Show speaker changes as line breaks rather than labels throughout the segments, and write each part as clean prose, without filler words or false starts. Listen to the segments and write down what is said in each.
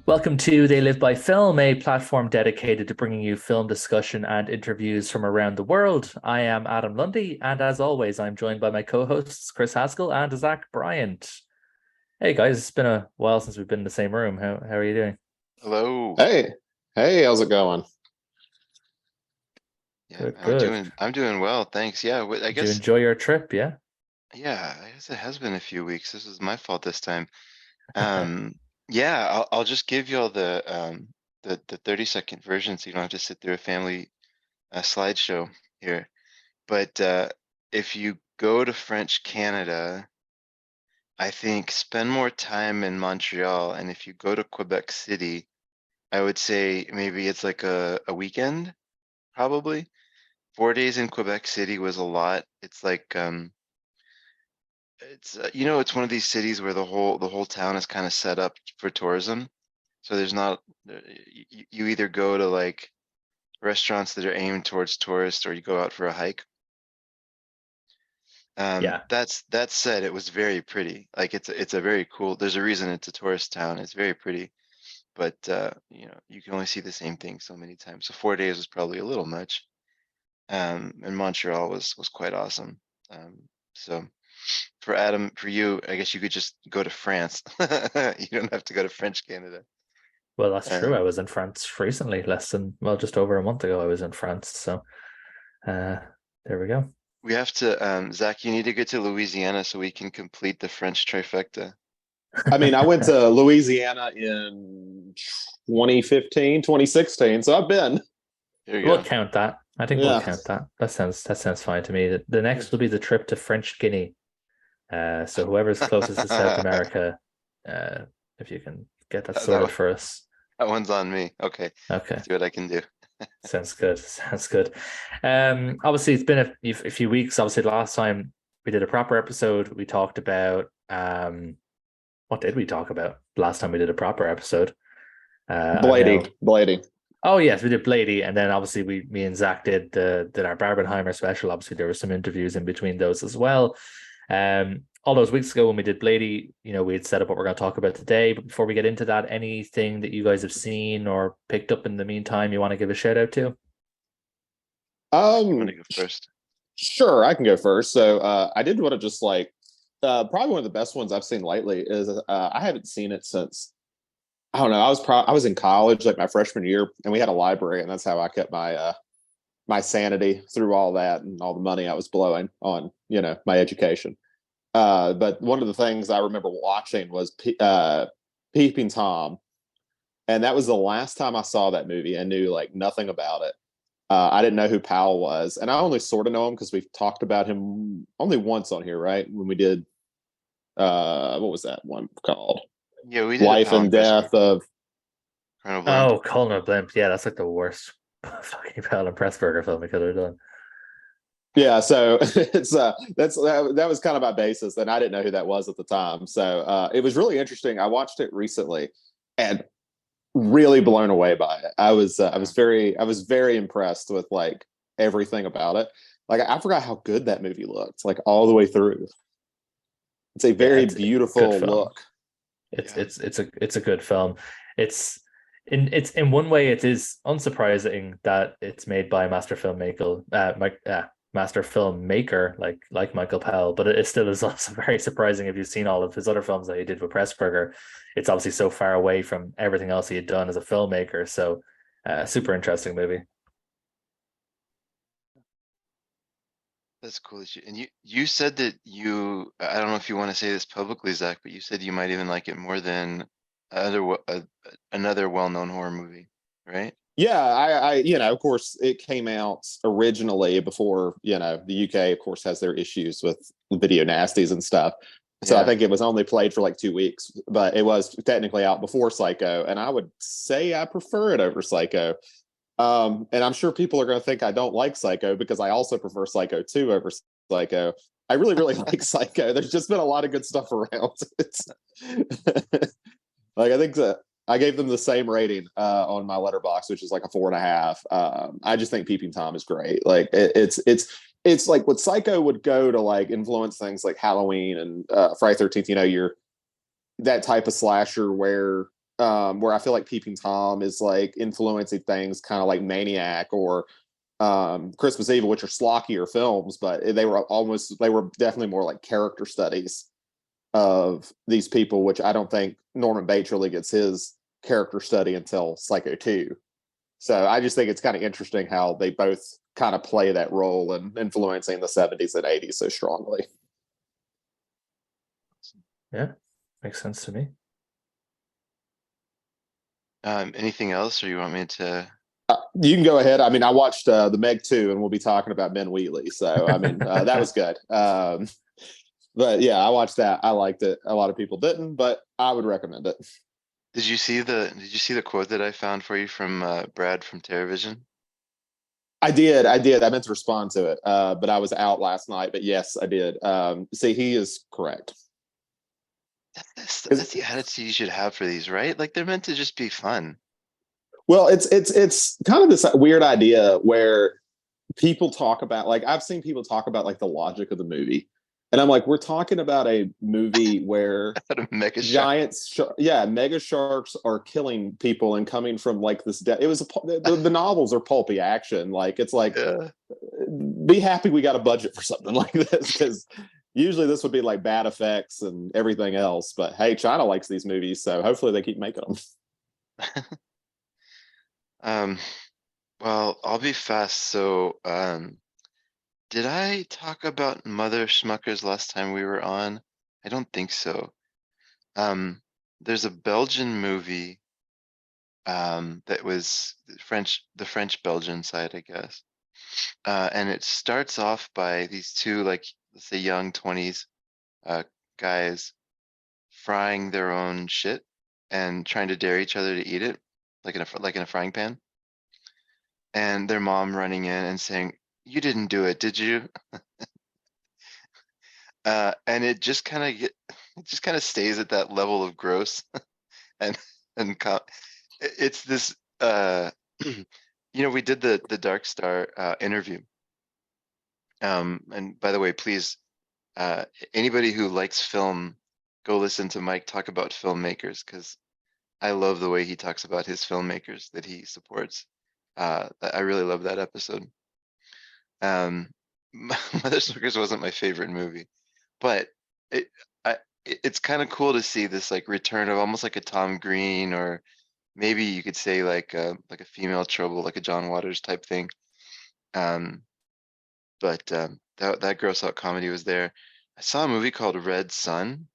Welcome to They Live by Film, a platform dedicated to bringing you film discussion and interviews from around the world. I am Adam Lundy, and as always, I'm joined by my co-hosts Chris Haskell and Zach Bryant. Hey guys, it's been a while since we've been in the same room. How are you doing?
Hello.
Hey, hey, how's it going?
Yeah,
Good,
I'm
good.
doing I'm doing well, thanks. Yeah, I
Did you
guess
enjoy your trip? Yeah.
I guess it has been a few weeks. This is my fault this time. Um, yeah, I'll just give you all the 30-second version so you don't have to sit through a family slideshow here. But if you go to French Canada, I think spend more time in Montreal, and if you go to Quebec City, I would say maybe it's like a weekend, probably. 4 days in Quebec City was a lot. It's like it's it's one of these cities where the whole town is kind of set up for tourism. So there's not you either go to like restaurants that are aimed towards tourists or you go out for a hike.
Yeah.
That said, it was very pretty. Like it's a very cool. There's a reason it's a tourist town. It's very pretty, but you can only see the same thing so many times. So 4 days was probably a little much. And Montreal was quite awesome. So for Adam, for you, I guess you could just go to France. You don't have to go to French Canada.
Well, that's true. I
Um,
was in France recently, just over a month ago, I was in France. So uh there we go.
we have to, Zach, you need to get to Louisiana so we can complete the French trifecta.
I mean, I went to Louisiana in 2015, 2016, so I've been.
There you
We'll
go.
count that. I think we'll
Yeah.
count that. That sounds fine to me. The next will be the trip to French Guinea. So whoever's closest to South America, uh, if you can get that
That, that
sorted
one-
for us.
that one's on me. Okay,
Okay,
see what I can do.
sounds good. Sounds good. Obviously it's been a few weeks. Obviously, last time we did a proper episode, we talked about what did we talk about last time we did a proper episode? I'm now.
Blading.
Oh yes, we did Blady, and then obviously me and Zach did our Barbenheimer special. Obviously, there were some interviews in between those as well. All those weeks ago when we did Blady, we had set up what we're going to talk about today. But before we get into that, anything that you guys have seen or picked up in the meantime you want to give a shout out to?
Zach, you want
Um,
to go first?
sure, I can go first. So I did want to just like probably one of the best ones I've seen lately is I haven't seen it since I don't know. I was in college like my freshman year, and we had a library, and that's how I kept my sanity through all that and all the money I was blowing on my education. But one of the things I remember watching was Peeping Tom, and that was the last time I saw that movie and knew like nothing about it. I didn't know who Powell was, and I only sort of know him because we've talked about him only once on here, right? When we did what was that one called?
Yeah, we did a
Life
Powell
and
and Pressburger.
Death of.
Colonel Blimp.
Oh, Colin Blimp. Yeah, that's like the worst fucking Alan Pressburger film we could have done.
Yeah, so it's that was kind of my basis, and I didn't know who that was at the time. So it was really interesting. I watched it recently, and really blown away by it. I was very impressed with like everything about it. Like I forgot how good that movie looked, like all the way through. It's a
Yeah,
very
it's a good
beautiful
film.
look.
It's
Yeah.
it's it's a good film. It's in one way it is unsurprising that it's made by a master filmmaker like Michael Powell, but it still is also very surprising if you've seen all of his other films that he did with Pressburger. It's obviously so far away from everything else he had done as a filmmaker. So, super interesting movie.
That's cool that you and you said that I don't know if you want to say this publicly, Zach, but you said you might even like it more than another well-known horror movie, right?
Yeah, of course, it came out originally before, the UK, of course, has their issues with video nasties and stuff. So I
Yeah.
think it was only played for like 2 weeks, but it was technically out before Psycho, and I would say I prefer it over Psycho. And I'm sure people are going to think I don't like Psycho because I also prefer Psycho 2 over Psycho. I really, really like Psycho. There's just been a lot of good stuff around. It's like I think that I gave them the same rating on my letterbox, which is like a 4.5. I just think Peeping Tom is great. Like it's like what Psycho would go to like influence things like Halloween and Friday 13th. You're that type of slasher where where I feel like Peeping Tom is like influencing things kind of like Maniac or Christmas Evil, which are slockier films, but they were definitely more like character studies of these people, which I don't think Norman Bates really gets his character study until Psycho 2. So I just think it's kind of interesting how they both kind of play that role in influencing the 70s and 80s so strongly.
Yeah, makes sense to me.
Anything else, or you want me to?
You can go ahead. I mean, I watched the Meg 2, and we'll be talking about Ben Wheatley. So, I mean, that was good. But yeah, I watched that. I liked it. A lot of people didn't, but I would recommend it.
Did you see the quote that I found for you from Brad from TerraVision?
I did. I meant to respond to it, but I was out last night. But yes, I did. See, he is correct.
That's the attitude you should have for these, right? Like they're meant to just be fun.
Well, it's kind of this weird idea where people talk about, like, I've seen people talk about like the logic of the movie, and I'm like, we're talking about a movie where
Mega
mega sharks are killing people and coming from like this. It was the novels are pulpy action. Like it's like, be happy we got a budget for something like this, because usually this would be like bad effects and everything else. But hey, China likes these movies, so hopefully they keep making them.
Well, I'll be fast. So, did I talk about Mother Schmuckers last time we were on? I don't think so. There's a Belgian movie, that was the French Belgian side, I guess. And it starts off by these two, like, let's say young 20s, guys frying their own shit and trying to dare each other to eat it, like in a frying pan. And their mom running in and saying, "You didn't do it, did you?" And it just kind of stays at that level of gross, and it's this. We did the Dark Star interview. And by the way, please, anybody who likes film, go listen to Mike talk about filmmakers, because I love the way he talks about his filmmakers that he supports. I really love that episode. Mother Suckers wasn't my favorite movie, but it it's kind of cool to see this like return of almost like a Tom Green, or maybe you could say like a Female Trouble, like a John Waters type thing. But that gross out comedy was there. I saw a movie called Red Sun.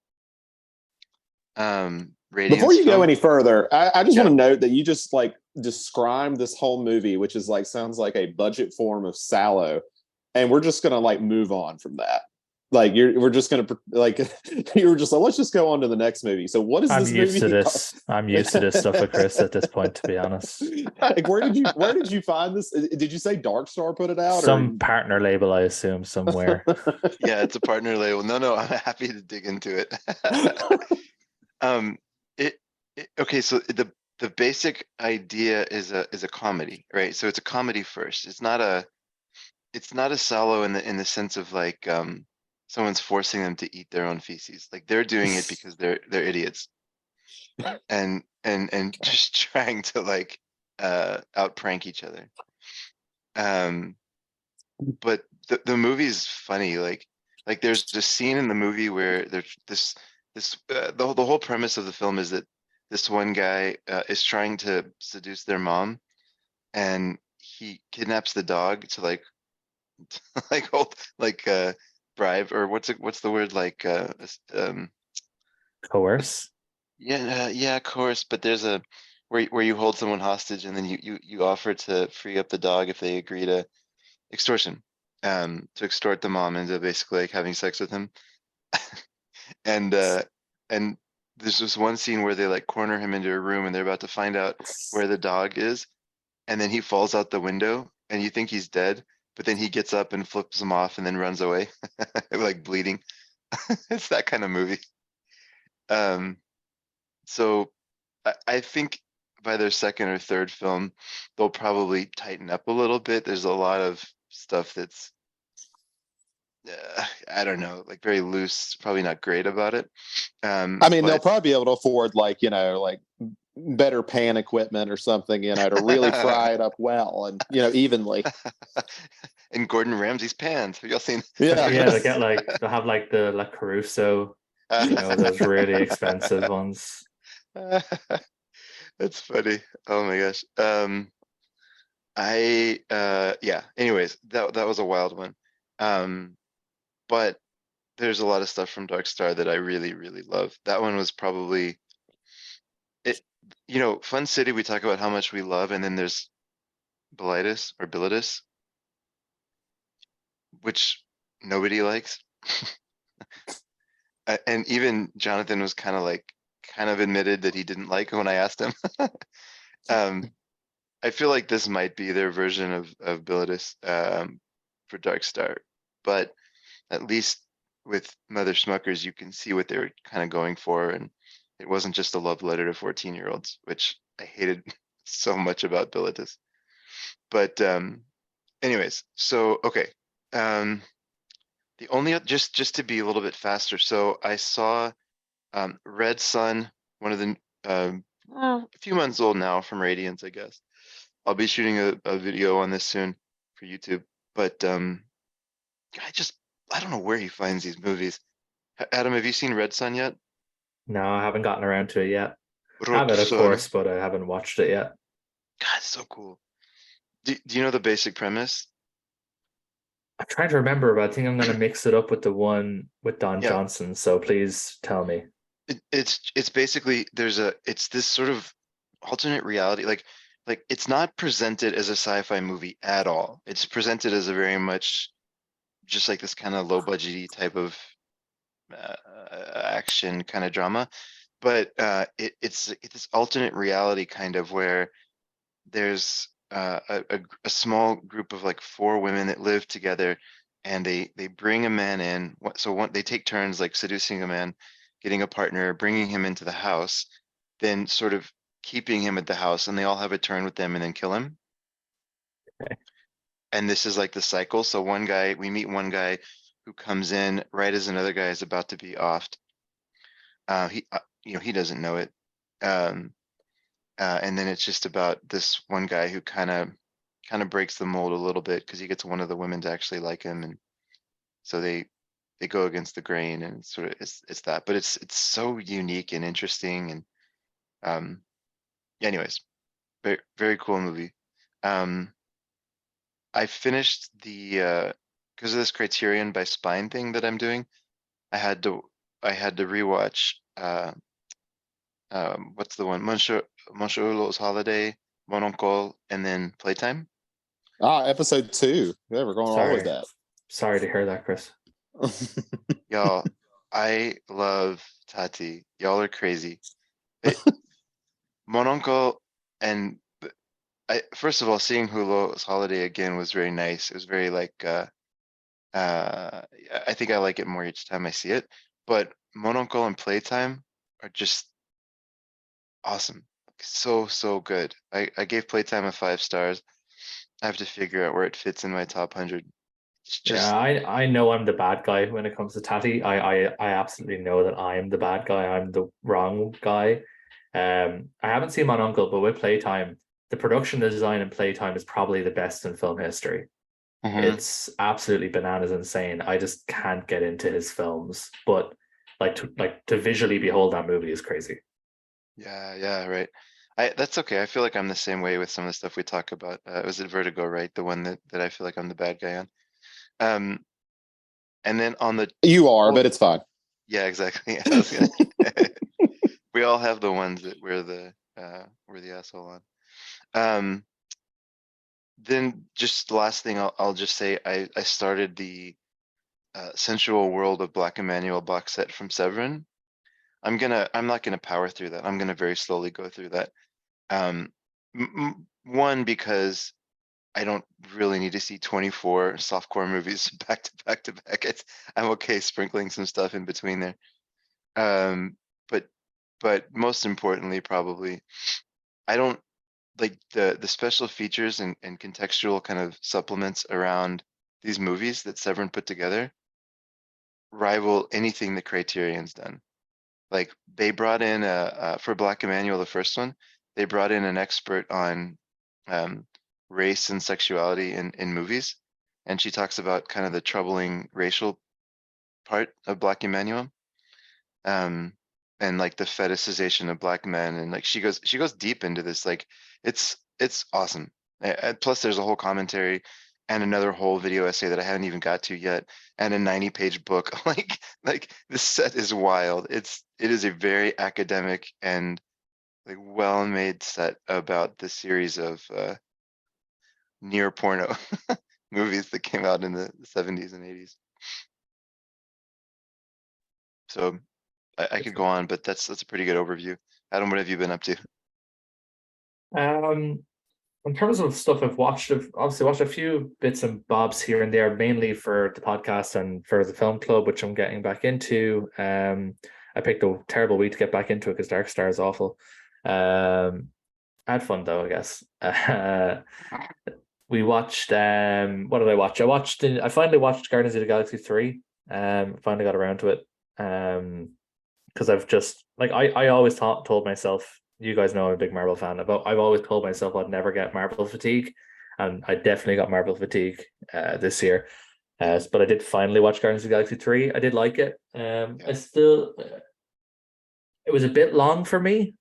Before you go
Film.
any further, I just want to note that you just like described this whole movie, which is like sounds like a budget form of Sallow, and we're just gonna like move on from that. Like we're just gonna like you were just like, let's just go on to the next movie. So what is
I'm
this
used
movie?
to this. I'm used to this stuff with Chris at this point, to be honest.
Like where did you find this? Did you say Dark Star put it out?
Some partner label, I assume, somewhere.
Yeah, it's a partner label. No, I'm happy to dig into it. Okay, so the basic idea is a comedy, right? So it's a comedy first. It's not a Sallow in the sense of like someone's forcing them to eat their own feces. Like they're doing it because they're idiots, and just trying to like out prank each other. But the movie is funny. Like there's this scene in the movie where there's the whole premise of the film is that this one guy is trying to seduce their mom, and he kidnaps the dog to like hold like bribe, or what's the word, like
Coerce.
yeah, of course. But there's a where you hold someone hostage, and then you offer to free up the dog if they agree to extortion, to extort the mom into basically like having sex with him. and there's this one scene where they like corner him into a room, and they're about to find out where the dog is, and then he falls out the window, and you think he's dead, but then he gets up and flips him off and then runs away, like bleeding. It's that kind of movie. So I think by their second or third film, they'll probably tighten up a little bit. There's a lot of stuff that's I don't know, like very loose, probably not great about it.
I mean, they'll probably be able to afford like better pan equipment or something, to really fry it up well and evenly.
And Gordon Ramsay's pans. Have y'all seen?
Yeah.
Yeah, they have like the La Caruso, those really expensive ones.
That's funny. Oh my gosh. Yeah. Anyways, that was a wild one. But there's a lot of stuff from Dark Star that I really, really love. That one was probably it. Fun City. We talk about how much we love, and then there's Bilitis, which nobody likes. And even Jonathan was kind of admitted that he didn't like when I asked him. I feel like this might be their version of Bilitis for Dark Star, but at least with Mother Smuckers, you can see what they were kind of going for, and it wasn't just a love letter to 14-year-olds, which I hated so much about Bilitis. But anyways, so okay. The only just to be a little bit faster, so I saw Red Sun, one of the a few months old now from Radiance, I guess. I'll be shooting a video on this soon for YouTube, but I don't know where he finds these movies. Adam, have you seen Red Sun yet?
No, I haven't gotten around to it yet. I have
Red
it, of
Sun.
course, but I haven't watched it yet.
God, it's so cool. Do you know the basic premise?
I'm trying to remember, but I think I'm going to mix it up with the one with Don
Yeah.
Johnson. So please tell me.
It's basically it's this sort of alternate reality. Like it's not presented as a sci-fi movie at all. It's presented as a very much just like this kind of low budgety type of action kind of drama, but it's this alternate reality kind of where there's a small group of like 4 women that live together, and they bring a man in. So they take turns like seducing a man, getting a partner, bringing him into the house, then sort of keeping him at the house, and they all have a turn with them and then kill him.
Okay.
And this is like the cycle. So we meet one guy who comes in right as another guy is about to be offed. He doesn't know it. And then it's just about this one guy who kind of breaks the mold a little bit because he gets one of the women to actually like him, and so they go against the grain, and it's that. But it's so unique and interesting, and anyways, very very cool movie. I finished the because of this Criterion by Spine thing that I'm doing. I had to rewatch what's the one? Monsieur Hulot's Holiday, Mon Oncle, and then Playtime.
Episode 2. Yeah, we're going all with that.
Sorry to hear that, Chris.
Y'all, I love Tati. Y'all are crazy. Mon Oncle, and first of all, seeing Hulot's Holiday again was very nice. It was very like I think I like it more each time I see it. But Mon Oncle and Playtime are just awesome. So good. I gave Playtime a 5 stars. I have to figure out where it fits in my top 100. It's just
Yeah, I know I'm the bad guy when it comes to Tati. I absolutely know that I'm the bad guy. I'm the wrong guy. I haven't seen Mon Uncle, but with Playtime, the production design in Playtime is probably the best in film history. It's absolutely bananas insane. I just can't get into his films, but to visually behold that movie is crazy.
yeah, right. That's okay. I feel like I'm the same way with some of the stuff we talk about. Was it Vertigo, right? The one that I feel like I'm the bad guy on. And then on the
You are, but it's fine.
Yeah, exactly. We all have the ones that we're the asshole on. Then just the last thing I'll just say, I started the Sensual World of Black Emanuel box set from Severin. I'm not gonna power through that. I'm gonna very slowly go through that. One, because I don't really need to see 24 softcore movies back to back to back. I'm okay sprinkling some stuff in between there. But most importantly, probably, I don't like the special features and contextual kind of supplements around these movies that Severin put together rival anything the Criterion's done. like they brought in for Black Emmanuel, the first one, they brought in an expert on um, race and sexuality in movies, and she talks about kind of the troubling racial part of Black Emmanuel, um, and like the fetishization of Black men, and like she goes deep into this. Like it's awesome. Plus, there's a whole commentary and another whole video essay that I haven't even got to yet, and a 90-page book. Like this set is wild. It is a very academic and like well-made set about the series of near porno movies that came out in the 70s and 80s. So I could go on, but that's a pretty good overview. Adam, what have you been up to?
In terms of stuff I've watched, I've obviously watched a few bits and bobs here and there, mainly for the podcast and for the film club, which I'm getting back into. I picked a terrible week to get back into it because Dark Star is awful. I had fun though, I guess. We watched what did I watch? I finally watched Guardians of the Galaxy 3. Finally got around to it. Because I've just like I always told myself, you guys know I'm a big Marvel fan, I've always told myself I'd never get Marvel fatigue, and I definitely got Marvel fatigue this year. But I did finally watch Guardians of the Galaxy 3. I did like it. I still it was a bit long for me.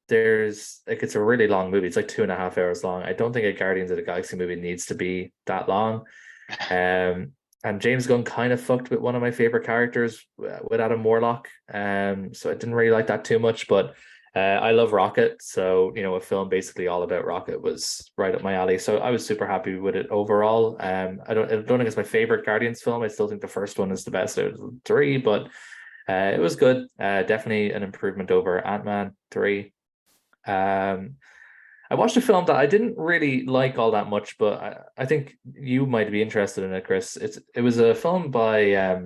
There's like it's a really long movie. It's like 2.5 hours long. I don't think a Guardians of the Galaxy movie needs to be that long. And James Gunn kind of fucked with one of my favorite characters with Adam Warlock. So I didn't really like that too much, but I love Rocket. So, a film basically all about Rocket was right up my alley. So I was super happy with it overall. I don't think it's my favorite Guardians film. I still think the first one is the best out of the three, but it was good. Definitely an improvement over Ant-Man 3. I watched a film that I didn't really like all that much, but I think you might be interested in it, Chris. It was a film by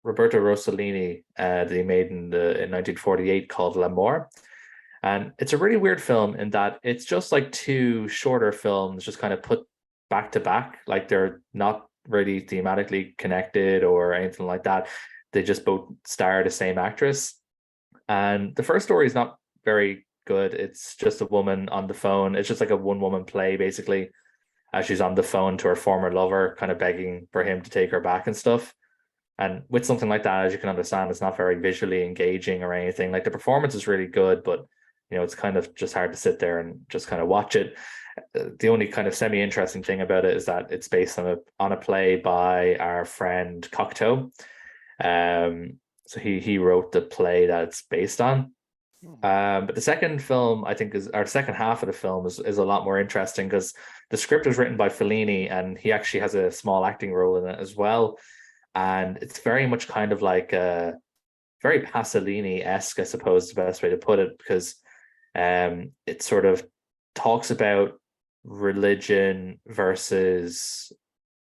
Roberto Rossellini that he made in 1948 called L'Amour. And it's a really weird film in that it's just like two shorter films just kind of put back to back. Like they're not really thematically connected or anything like that. They just both star the same actress. And the first story is not very good. It's just a woman on the phone. It's just like a one-woman play, basically, as she's on the phone to her former lover, kind of begging for him to take her back and stuff. And with something like that, as you can understand, it's not very visually engaging or anything. Like the performance is really good, but it's kind of just hard to sit there and just kind of watch it. The only kind of semi-interesting thing about it is that it's based on a play by our friend Cocteau. So he wrote the play that it's based on. But the second film, I think, our second half of the film is a lot more interesting because the script was written by Fellini and he actually has a small acting role in it as well. And it's very much kind of like very Pasolini-esque, I suppose, the best way to put it, because it sort of talks about religion versus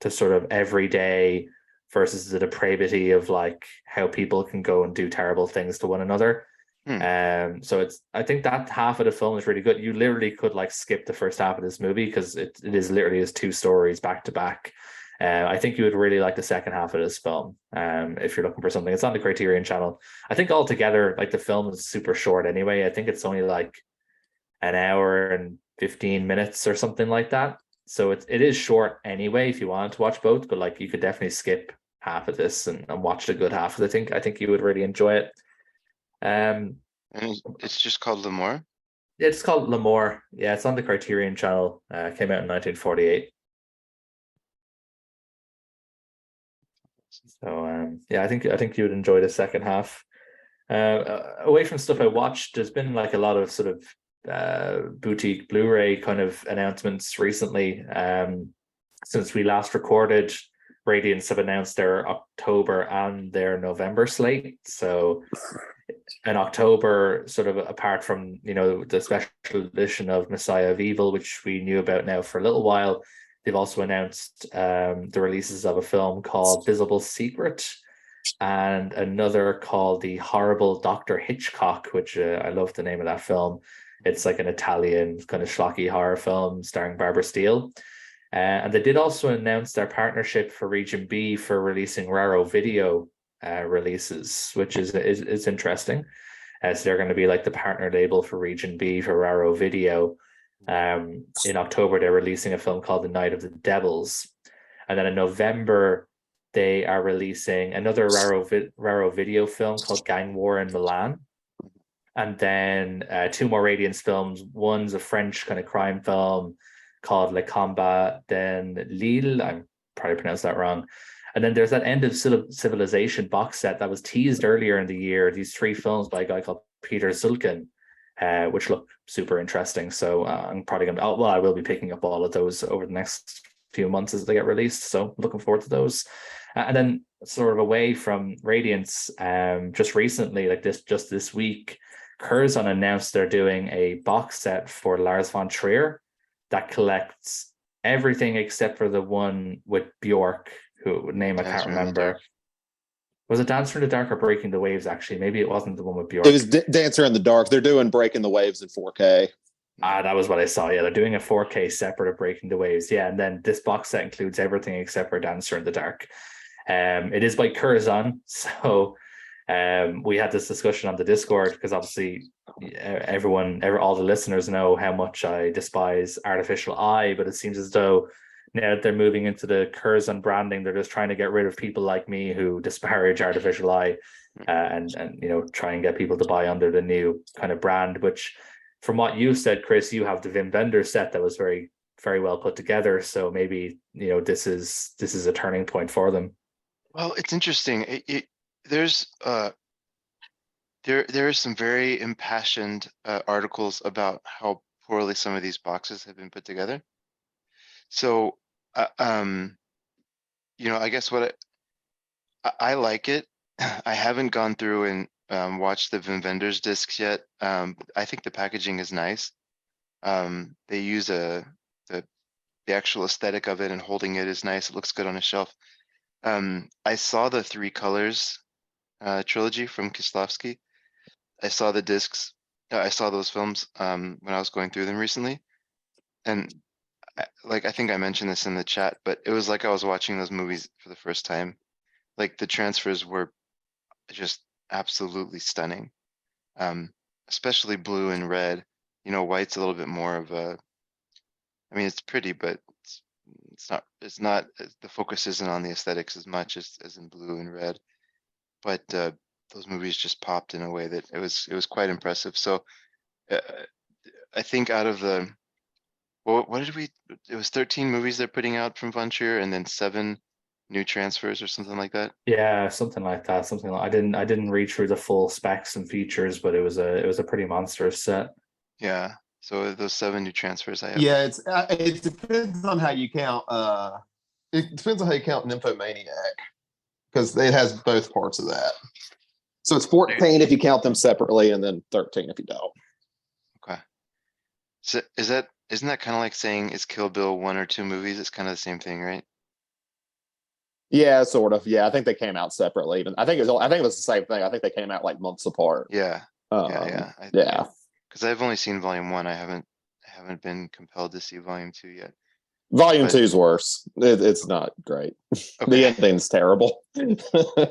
the sort of everyday versus the depravity of like how people can go and do terrible things to one another. So I think that half of the film is really good. You literally could like skip the first half of this movie because it is literally is two stories back to back. I think you would really like the second half of this film if you're looking for something. It's on the Criterion Channel. I think altogether, like the film is super short anyway. I think it's only like an hour and 15 minutes or something like that. So it is short anyway if you wanted to watch both, but like you could definitely skip half of this and watch the good half. I think you would really enjoy it.
And it's just called L'Amour?
It's called L'Amour. Yeah, it's on the Criterion Channel. Came out in 1948. So yeah, I think you would enjoy the second half. Away from stuff I watched, there's been like a lot of sort of boutique Blu-ray kind of announcements recently. Since we last recorded, Radiance have announced their October and their November slate. So in October, sort of apart from the special edition of Messiah of Evil, which we knew about now for a little while, they've also announced the releases of a film called Visible Secret and another called The Horrible Dr. Hitchcock, which I love the name of that film. It's like an Italian kind of schlocky horror film starring Barbara Steele. And they did also announce their partnership for Region B for releasing Raro Video releases, which is interesting. So they're going to be like the partner label for Region B for Raro Video. In October, they're releasing a film called The Night of the Devils. And then in November, they are releasing another Raro Video film called Gang War in Milan. And then two more Radiance films. One's a French kind of crime film called Le Combat d'en Lille. I'm probably pronounced that wrong. And then there's that End of Civilization box set that was teased earlier in the year. These three films by a guy called Peter Zulkin, which look super interesting. So I'm probably going to, well, I will be picking up all of those over the next few months as they get released. So looking forward to those. And then sort of away from Radiance, just recently, like just this week, Curzon announced they're doing a box set for Lars von Trier that collects everything except for the one with Bjork, who name I can't remember. Was it Dancer in the Dark or Breaking the Waves, actually? Maybe it wasn't the one with Bjork.
It was Dancer in the Dark. They're doing Breaking the Waves in 4K.
That was what I saw. Yeah, they're doing a 4K separate of Breaking the Waves. Yeah, and then this box set includes everything except for Dancer in the Dark. It is by Curzon, so we had this discussion on the Discord because obviously all the listeners know how much I despise Artificial Eye, but it seems as though now that they're moving into the Curzon branding, they're just trying to get rid of people like me who disparage Artificial Eye, and try and get people to buy under the new kind of brand. Which, from what you said, Chris, you have the Wim Wenders set that was very, very well put together. So maybe this is a turning point for them.
Well, it's interesting. There's there are some very impassioned articles about how poorly some of these boxes have been put together. So, I guess I like it. I haven't gone through and watched the Wim Wenders discs yet. I think the packaging is nice. They use the actual aesthetic of it, and holding it is nice. It looks good on a shelf. I saw the Three Colors trilogy from Kieslowski. I saw the discs. I saw those films when I was going through them recently, and I think I mentioned this in the chat, but it was like I was watching those movies for the first time. Like the transfers were just absolutely stunning, especially blue and red. White's a little bit more of a. I mean, it's pretty, but it's not. The focus isn't on the aesthetics as much as in blue and red. But those movies just popped in a way that it was quite impressive. So I think out of the. Well, it was 13 movies they're putting out from Von Trier, and then 7 new transfers or something like that.
Yeah, something like that. I didn't read through the full specs and features, but it was a pretty monstrous set.
Yeah. So those 7 new transfers I have.
Yeah, it depends on how you count. It depends on how you count Nymphomaniac, because it has both parts of that.
So it's 14 if you count them separately, and then 13 if you don't.
Okay. So isn't that kind of like saying is Kill Bill 1 or 2 movies? It's kind of the same thing, right?
Yeah, sort of. Yeah, I think they came out separately. Even I think it was the same thing. I think they came out like months apart.
Yeah. Yeah. Because I've only seen Volume 1. I haven't been compelled to see Volume 2 yet.
Volume 2 is worse. It's not great. Okay. The ending's terrible.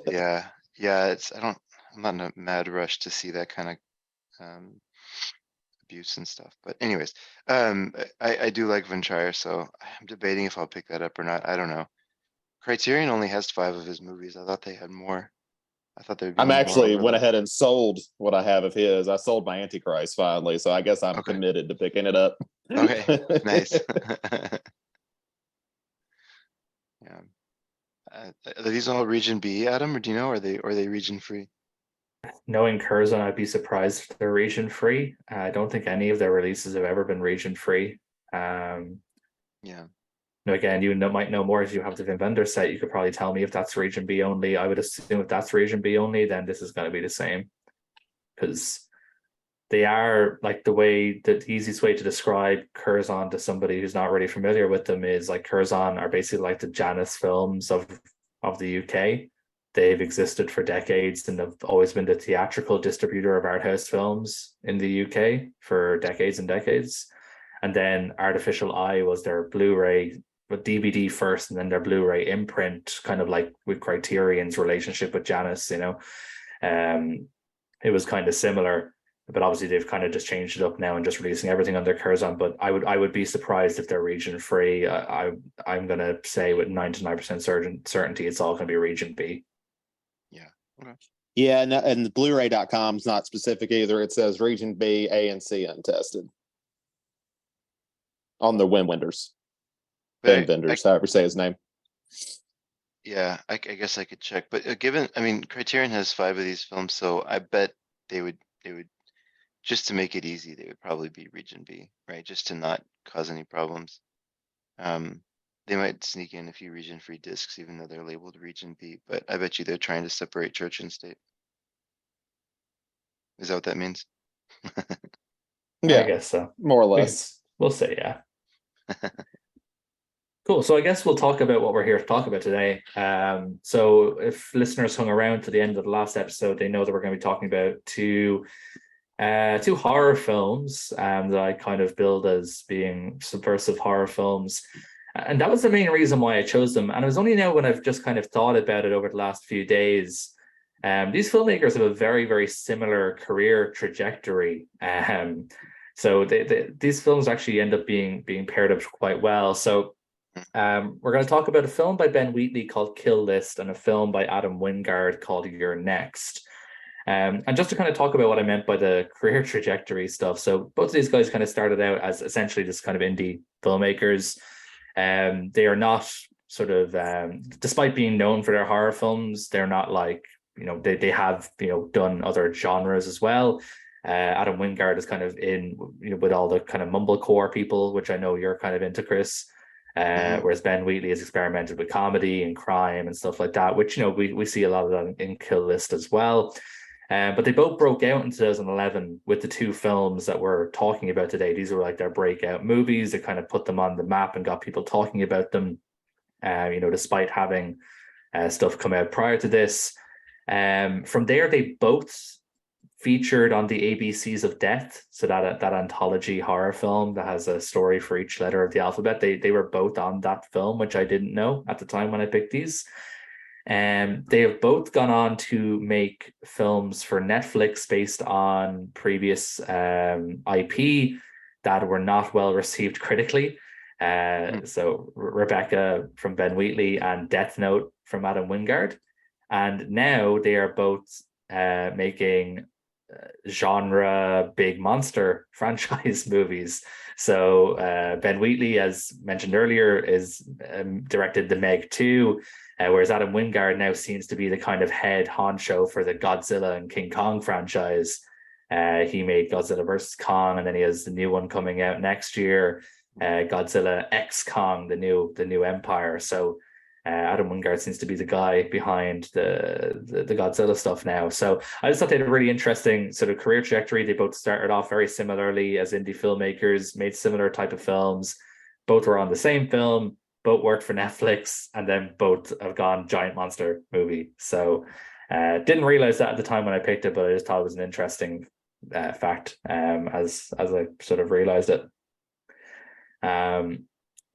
Yeah. I'm not in a mad rush to see that kind of abuse and stuff. But anyways, I do like Von Trier, so I'm debating if I'll pick that up or not. I don't know. Criterion only has 5 of his movies. I thought they had more. I thought they'd be
I'm actually went ahead and sold what I have of his. I sold my Antichrist finally, so I guess I'm committed to picking it up.
Okay, nice. Yeah. Are these all Region B, Adam, or do you know? Are they region free?
Knowing Curzon, I'd be surprised if they're region free. I don't think any of their releases have ever been region free.
Yeah.
Again, you might know more if you have the Wim Wenders set. You could probably tell me if that's region B only. I would assume if that's region B only, then this is going to be the same, because they are like the easiest way to describe Curzon to somebody who's not really familiar with them is like Curzon are basically like the Janus films of the UK. They've existed for decades and have always been the theatrical distributor of art house films in the UK for decades and decades. And then Artificial Eye was their Blu-ray DVD first and then their Blu-ray imprint, kind of like with Criterion's relationship with Janus, it was kind of similar, but obviously they've kind of just changed it up now and just releasing everything under Curzon. But I would be surprised if they're region free. I'm gonna say with 99% certainty it's all gonna be region B.
Yeah. Okay.
Yeah, and the Blu-ray.com is not specific either. It says region B, A, and C untested on the vendors.
But
Vendors, however you say his name.
yeah, I guess I could check, but Criterion has 5 of these films, so I bet they would just to make it easy, they would probably be region B, right? Just to not cause any problems. They might sneak in a few region free discs, even though they're labeled region B, but I bet you they're trying to separate church and state. Is that what that means?
Yeah,
I guess so.
more or less.
We'll say, yeah. Cool. So I guess we'll talk about what we're here to talk about today. So if listeners hung around to the end of the last episode, they know that we're going to be talking about two horror films that I kind of billed as being subversive horror films. And that was the main reason why I chose them. And it was only now when I've just kind of thought about it over the last few days. These filmmakers have a very, very similar career trajectory. So these films actually end up being paired up quite well. So we're going to talk about a film by Ben Wheatley called Kill List and a film by Adam Wingard called You're Next. And just to kind of talk about what I meant by the career trajectory stuff. So both of these guys kind of started out as essentially just kind of indie filmmakers. They are not sort of, despite being known for their horror films, they're not like, they have, done other genres as well. Adam Wingard is kind of in, with all the kind of mumblecore people, which I know you're kind of into, Chris. Whereas Ben Wheatley has experimented with comedy and crime and stuff like that, which, we see a lot of that in Kill List as well. But they both broke out in 2011 with the two films that we're talking about today. These were like their breakout movies that kind of put them on the map and got people talking about them, despite having stuff come out prior to this. From there, they both featured on the ABCs of Death, so that anthology horror film that has a story for each letter of the alphabet. They were both on that film, which I didn't know at the time when I picked these. They have both gone on to make films for Netflix based on previous IP that were not well received critically. So Rebecca from Ben Wheatley and Death Note from Adam Wingard. And now they are both making genre big monster franchise movies. So Ben Wheatley, as mentioned earlier, is directed The Meg 2, whereas Adam Wingard now seems to be the kind of head honcho for the Godzilla and King Kong franchise. He made Godzilla vs. Kong, and then he has the new one coming out next year, Godzilla X Kong, the new Empire. So Adam Wingard seems to be the guy behind the Godzilla stuff now. So I just thought they had a really interesting sort of career trajectory. They both started off very similarly as indie filmmakers, made similar type of films. Both were on the same film, both worked for Netflix, and then both have gone giant monster movie. So didn't realize that at the time when I picked it, but I just thought it was an interesting fact as I sort of realized it.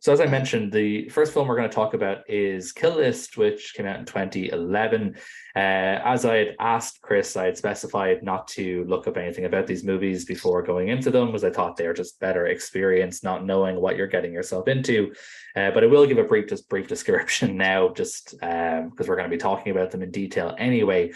So as I mentioned, the first film we're going to talk about is Kill List, which came out in 2011. As I had asked Chris, I had specified not to look up anything about these movies before going into them, because I thought they were just better experience, not knowing what you're getting yourself into. But I will give a brief description now, just because we're going to be talking about them in detail anyway.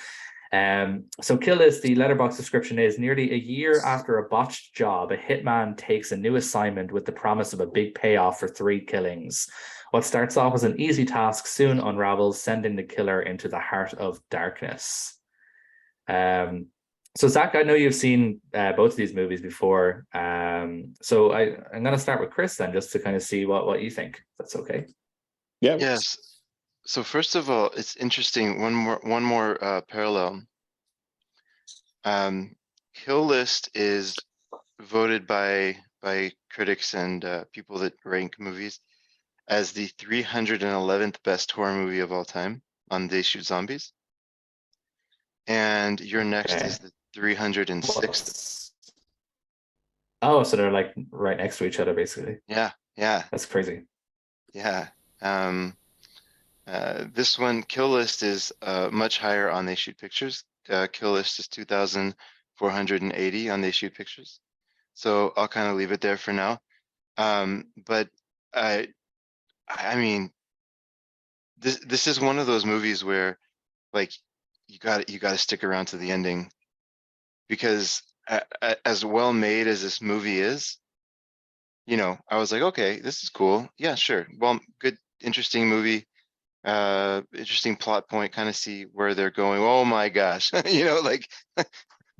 So Kill List, the letterbox description is: nearly a year after a botched job, a hitman takes a new assignment with the promise of a big payoff for 3 killings. What starts off as an easy task soon unravels, sending the killer into the heart of darkness. So Zach, I know you've seen both of these movies before. So I'm going to start with Chris then, just to kind of see what you think. That's okay.
Yeah.
Yes. So first of all, it's interesting. One more parallel. Kill List is voted by critics and people that rank movies as the 311th best horror movie of all time on They Shoot Zombies, and You're Next is the 306th.
Oh, so they're like right next to each other, basically.
Yeah.
That's crazy.
Yeah. Um, this one, Kill List, is much higher on They Shoot Pictures. Kill List is 2,480 on They Shoot Pictures. So I'll kind of leave it there for now. But I I mean, this is one of those movies where like you got to stick around to the ending because as well made as this movie is, I was like, okay, this is cool. Yeah, sure. Well, good, interesting movie. Interesting plot point. Kind of see where they're going. Oh my gosh, like,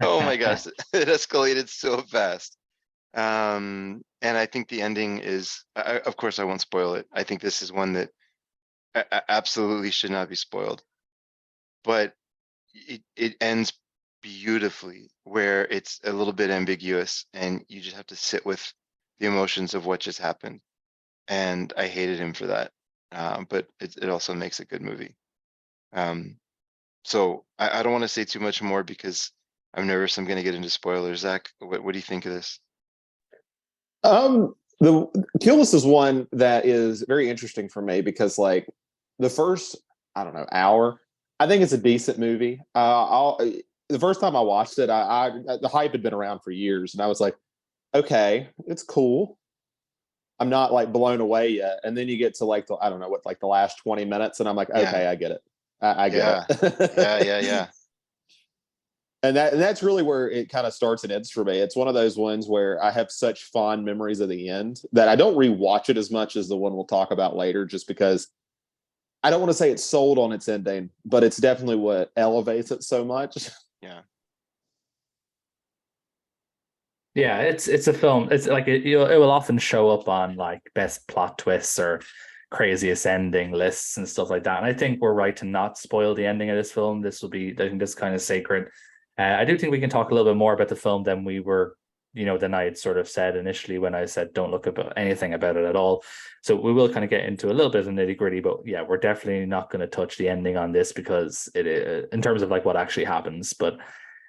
oh my gosh, it escalated so fast. And I think the ending is, of course, I won't spoil it. I think this is one that absolutely should not be spoiled, but it ends beautifully where it's a little bit ambiguous and you just have to sit with the emotions of what just happened. And I hated him for that. But it also makes a good movie. Um, so I don't want to say too much more because I'm nervous I'm going to get into spoilers. Zach, what do you think of this?
The Kill List is one that is very interesting for me because like the first, I don't know, hour, I think it's a decent movie. The first time I watched it, the hype had been around for years, and I was like, okay, it's cool. I'm not like blown away yet. And then you get to like I don't know what, like the last 20 minutes, and I'm like,
Yeah,
okay, I get it. I get
yeah, yeah,
it.
yeah, yeah.
And that's really where it kind of starts and ends for me. It's one of those ones where I have such fond memories of the end that I don't rewatch it as much as the one we'll talk about later, just because I don't want to say it's sold on its ending, but it's definitely what elevates it so much.
Yeah.
Yeah, it's a film. It's like it will often show up on like best plot twists or craziest ending lists and stuff like that. And I think we're right to not spoil the ending of this film. This will be, I think, this kind of sacred. I do think we can talk a little bit more about the film than we were, than I had sort of said initially when I said don't look about anything about it at all. So we will kind of get into a little bit of the nitty gritty, but yeah, we're definitely not going to touch the ending on this because in terms of like what actually happens, but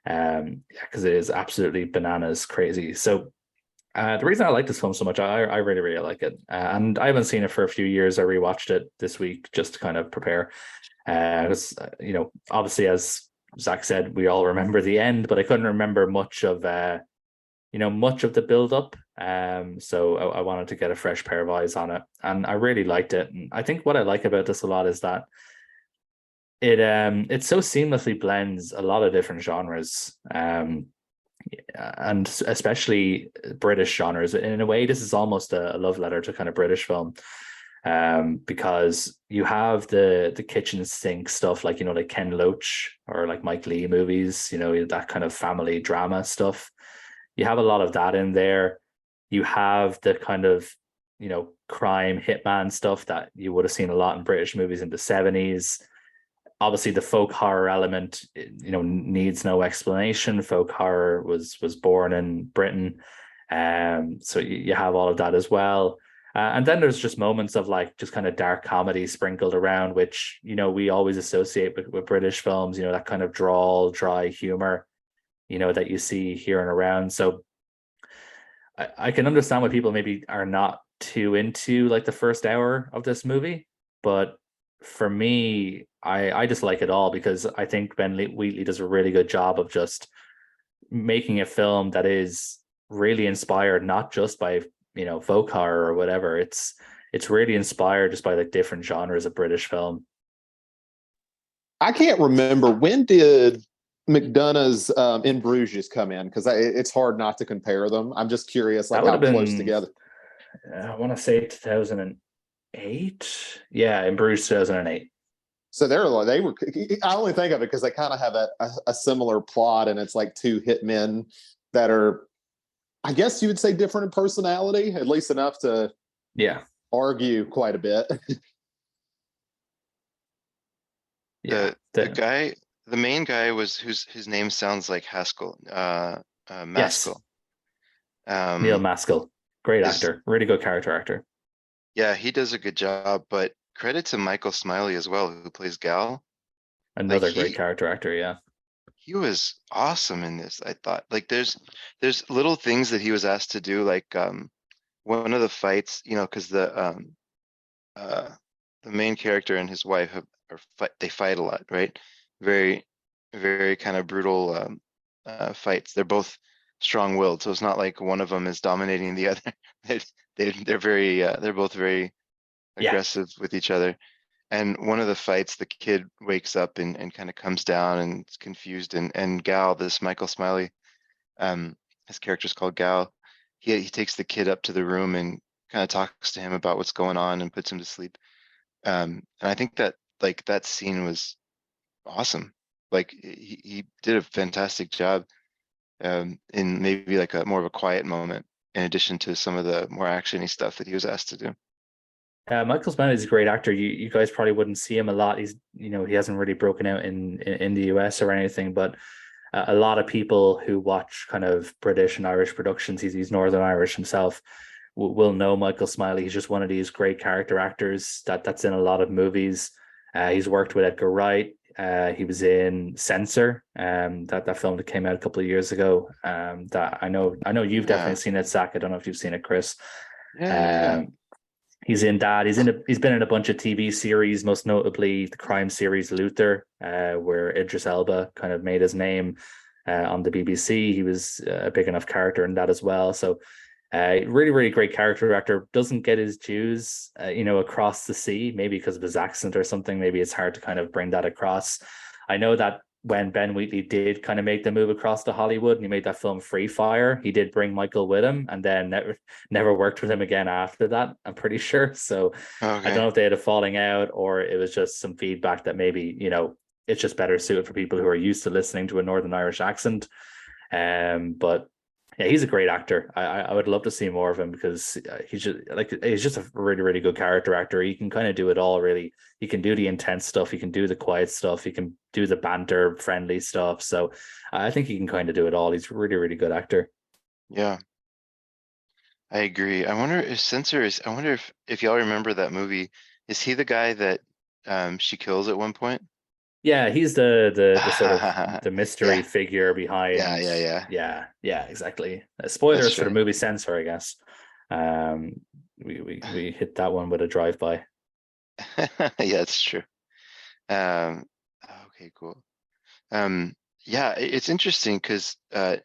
yeah, because it is absolutely bananas crazy. So the reason I like this film so much, I really, really like it. And I haven't seen it for a few years. I rewatched it this week just to kind of prepare. Obviously, as Zach said, we all remember the end, but I couldn't remember much of, much of the build up. So I wanted to get a fresh pair of eyes on it. And I really liked it. And I think what I like about this a lot is that it so seamlessly blends a lot of different genres. And especially British genres. In a way, this is almost a love letter to kind of British film, because you have the kitchen sink stuff like like Ken Loach or like Mike Leigh movies, that kind of family drama stuff. You have a lot of that in there. You have the kind of crime hitman stuff that you would have seen a lot in British movies in the 70s. Obviously the folk horror element needs no explanation. Folk horror was born in Britain, so you have all of that as well, and then there's just moments of like just kind of dark comedy sprinkled around, which we always associate with British films, that kind of drawl, dry humor that you see here and around. So I can understand why people maybe are not too into like the first hour of this movie, but for me, I just like it all because I think Ben Wheatley does a really good job of just making a film that is really inspired not just by folk horror or whatever. It's really inspired just by like different genres of British film.
I can't remember, when did McDonagh's In Bruges come in, because it's hard not to compare them. I'm just curious, like
That would
how
have
close
been,
together.
I want to say 2008. Yeah, in Bruges 2008.
So they were. I only think of it because they kind of have a similar plot, and it's like two hitmen that are, I guess you would say, different in personality, at least enough to
Yeah.
argue quite a bit.
Yeah.
The main guy was his name sounds like Haskell,
Yes.
Maskell.
Neil Maskell, great
Is
actor, really good character actor.
Yeah, he does a good job, but credit to Michael Smiley as well, who plays Gal. Like
Another great character actor, yeah.
he was awesome in this, I thought. Like there's little things that he was asked to do, like one of the fights, because uh, the main character and his wife they fight a lot, right? Very, very kind of brutal fights. They're both strong-willed, so it's not like one of them is dominating the other. They're both very
Yeah.
aggressive with each other. And one of the fights, the kid wakes up and kind of comes down and is confused. And Gal, this Michael Smiley, his character's called Gal. He takes the kid up to the room and kind of talks to him about what's going on and puts him to sleep. And I think that like that scene was awesome. Like he did a fantastic job in maybe like a more of a quiet moment, in addition to some of the more actiony stuff that he was asked to do.
Michael Smiley is a great actor. You guys probably wouldn't see him a lot. He's he hasn't really broken out in the US or anything, but a lot of people who watch kind of British and Irish productions, he's Northern Irish himself, will know Michael Smiley. He's just one of these great character actors that's in a lot of movies. He's worked with Edgar Wright. He was in Censor, that film that came out a couple of years ago. That I know you've definitely seen it, Zach. I don't know if you've seen it, Chris.
Yeah.
He's in that. He's been in a bunch of TV series, most notably the crime series Luther, where Idris Elba kind of made his name on the BBC. He was a big enough character in that as well. So really, really great character actor. Doesn't get his dues, across the sea, maybe because of his accent or something. Maybe it's hard to kind of bring that across. I know that when Ben Wheatley did kind of make the move across to Hollywood and he made that film Free Fire, he did bring Michael with him and then never worked with him again after that, I'm pretty sure. So I don't know if they had a falling out or it was just some feedback that maybe, it's just better suited for people who are used to listening to a Northern Irish accent. But yeah, he's a great actor. I would love to see more of him because he's just a really, really good character actor. He can kind of do it all, really. He can do the intense stuff. He can do the quiet stuff. He can do the banter friendly stuff. So I think he can kind of do it all. He's a really, really good actor.
Yeah, I agree. I wonder if Censor I wonder if y'all remember that movie. Is he the guy that she kills at one point?
Yeah, he's the sort of the mystery figure behind.
Yeah.
Yeah, exactly. Spoilers for the
right.
movie Censor, I guess. We hit that one with a drive-by.
Yeah, it's true. Okay, cool. Yeah, it's interesting because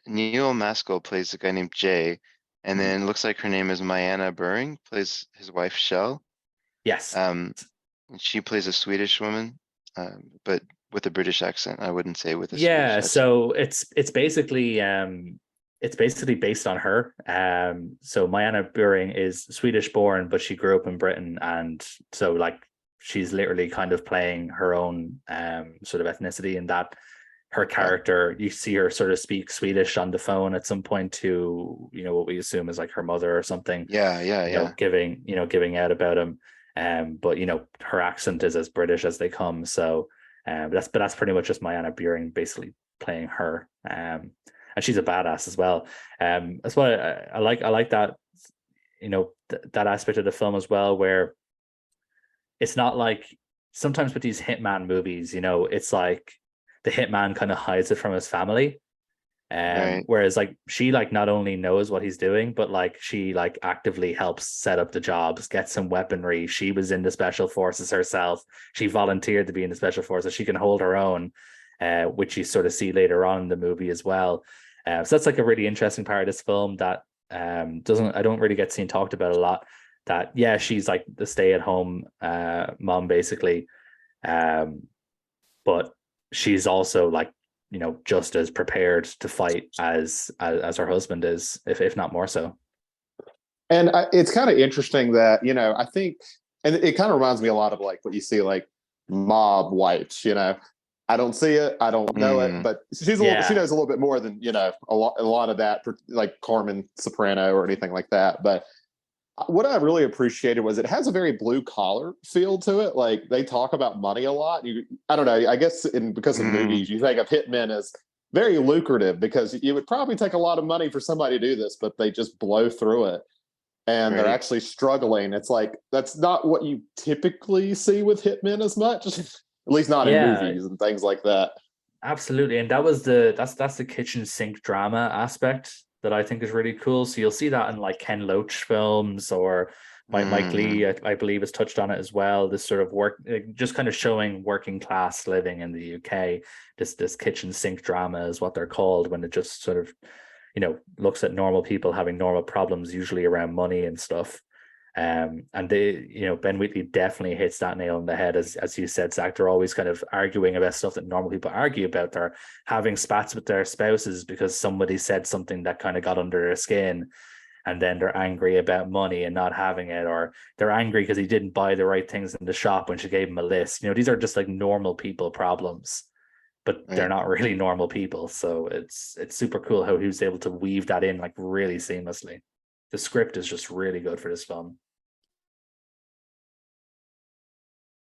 Neil Maskell plays a guy named Jay, and then it looks like her name is Mayanna Buring, plays his wife Shell.
Yes.
And she plays a Swedish woman, but with a British accent. I wouldn't say with a Swedish accent.
So it's basically based on her. So Mayanna Buring is Swedish born, but she grew up in Britain, and so like she's literally kind of playing her own sort of ethnicity in that. Her character, you see her sort of speak Swedish on the phone at some point to, what we assume is like her mother or something.
Yeah.
Giving out about him. But her accent is as British as they come. So that's pretty much just Mayanna Buring basically playing her. And she's a badass as well. That's why I like that, that aspect of the film as well, where it's not like sometimes with these hitman movies, it's like the hitman kind of hides it from his family.
Right.
Whereas like she like not only knows what he's doing, but like she like actively helps set up the jobs, get some weaponry. She was in the special forces herself. She volunteered to be in the special forces. She can hold her own, which you sort of see later on in the movie as well. So that's like a really interesting part of this film that I don't really get seen talked about a lot. That she's like the stay-at-home mom basically, but she's also like just as prepared to fight as her husband is, if not more so.
And it's kind of interesting that I think, and it kind of reminds me a lot of like what you see like mob wives. I don't see it, I don't know it, but she knows a little bit more than a lot of that, like Carmen Soprano or anything like that. But what I really appreciated was it has a very blue collar feel to it. Like they talk about money a lot. I don't know. I guess because of movies, you think of hitmen as very lucrative because you would probably take a lot of money for somebody to do this, but they just blow through it and they're actually struggling. It's like that's not what you typically see with hitmen as much, at least not in movies and things like that.
Absolutely, and that's the kitchen sink drama aspect that I think is really cool. So you'll see that in like Ken Loach films or Mike Lee,
Mhm.
I believe, has touched on it as well. This sort of work, just kind of showing working class living in the UK. This kitchen sink drama is what they're called, when it just sort of, looks at normal people having normal problems, usually around money and stuff. And Ben Wheatley definitely hits that nail on the head. As you said, Zach, they're always kind of arguing about stuff that normal people argue about. They're having spats with their spouses because somebody said something that kind of got under their skin, and then they're angry about money and not having it, or they're angry because he didn't buy the right things in the shop when she gave him a list. These are just like normal people problems, but they're
Right.
not really normal people. So it's super cool how he was able to weave that in like really seamlessly. The script is just really good for this film.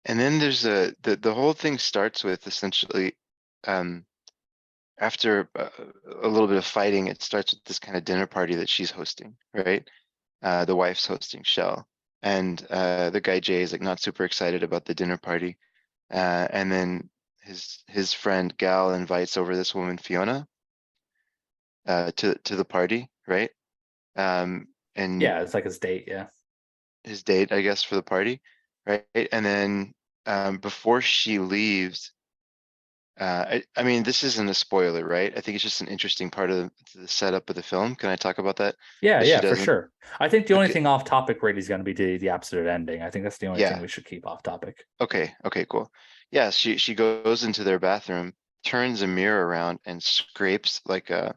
And then there's the whole thing starts with essentially, um, after a little bit of fighting, it starts with this kind of dinner party that she's hosting, right? The wife's hosting, Shell, and the guy Jay is like not super excited about the dinner party. And then his friend Gal invites over this woman Fiona to the party, right? And
Yeah, it's like his date. Yeah.
his date, I guess, for the party, right? And then before she leaves, I mean, this isn't a spoiler, right? I think it's just an interesting part of the setup of the film. Can I talk about that?
Yeah,
That she
yeah, for
doesn't.
sure. I think the only
Okay,
thing off topic really is going to be the absolute ending. I think that's the only thing
yeah.
we should keep off topic.
Okay. Okay. Cool. Yeah. She goes into their bathroom, turns a mirror around, and scrapes like a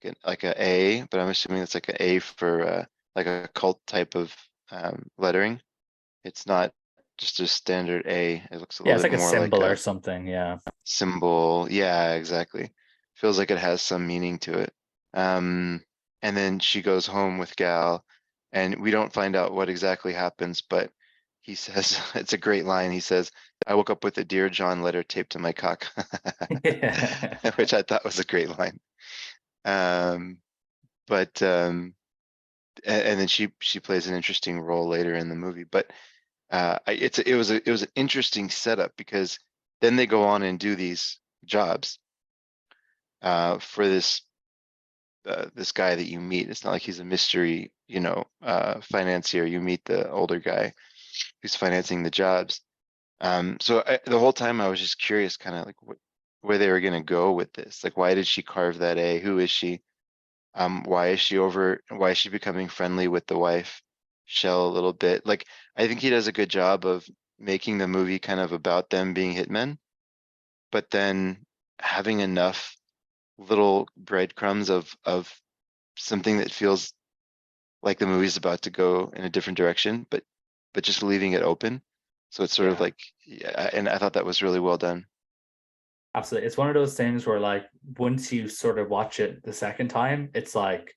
A, but I'm assuming it's like a A for like a cult type of lettering. It's not just a standard A. It looks a
Yeah,
little
it's
bit
like a
more like
symbol or
a
something. Yeah.
symbol. Yeah, exactly. Feels like it has some meaning to it. Um, and then she goes home with Gal, and we don't find out what exactly happens, but he says, it's a great line. He says, I woke up with a Dear John letter taped to my cock,
Yeah.
which I thought was a great line. Um, but and then she plays an interesting role later in the movie. But it was an interesting setup because then they go on and do these jobs for this guy that you meet. It's not like he's a mystery, financier. You meet the older guy who's financing the jobs. So the whole time I was just curious, kind of like where they were going to go with this. Like, why did she carve that A? Who is she? Why is she over? Why is she becoming friendly with the wife, Shell, a little bit? Like, I think he does a good job of making the movie kind of about them being hitmen, but then having enough little breadcrumbs of something that feels like the movie's about to go in a different direction, but just leaving it open. So it's sort of
Yeah.
like, yeah, and I thought that was really well done.
Absolutely. It's one of those things where like once you sort of watch it the second time, it's like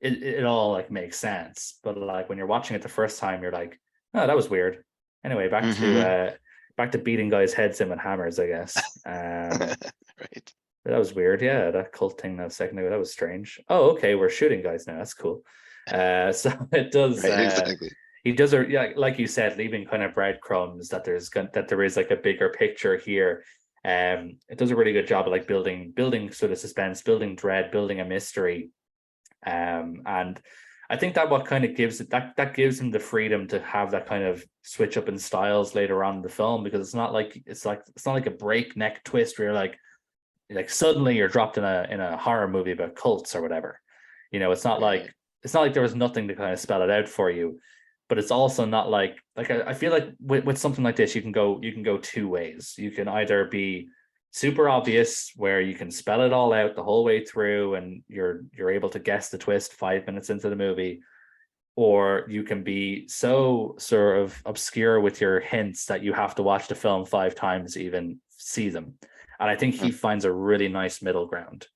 it all like makes sense. But like when you're watching it the first time, you're like, oh, that was weird. Anyway,
Mm-hmm.
back to beating guys' heads in with hammers, I guess.
Right.
That was weird. Yeah, that cult thing that second ago, that was strange. Oh, okay, we're shooting guys now. That's cool. So it does.
Right. Exactly.
He does, yeah, like you said, leaving kind of breadcrumbs that that there is like a bigger picture here. It does a really good job of like building sort of suspense, building dread, building a mystery. And I think that what kind of gives it that gives him the freedom to have that kind of switch up in styles later on in the film, because it's not like a breakneck twist where you're like suddenly you're dropped in a horror movie about cults or whatever. It's not
Right.
like there was nothing to kind of spell it out for you, but it's also not like I feel like with something like this you can go two ways. You can either be super obvious where you can spell it all out the whole way through and you're able to guess the twist 5 minutes into the movie, or you can be so sort of obscure with your hints that you have to watch the film 5 times to even see them. And I think he finds a really nice middle ground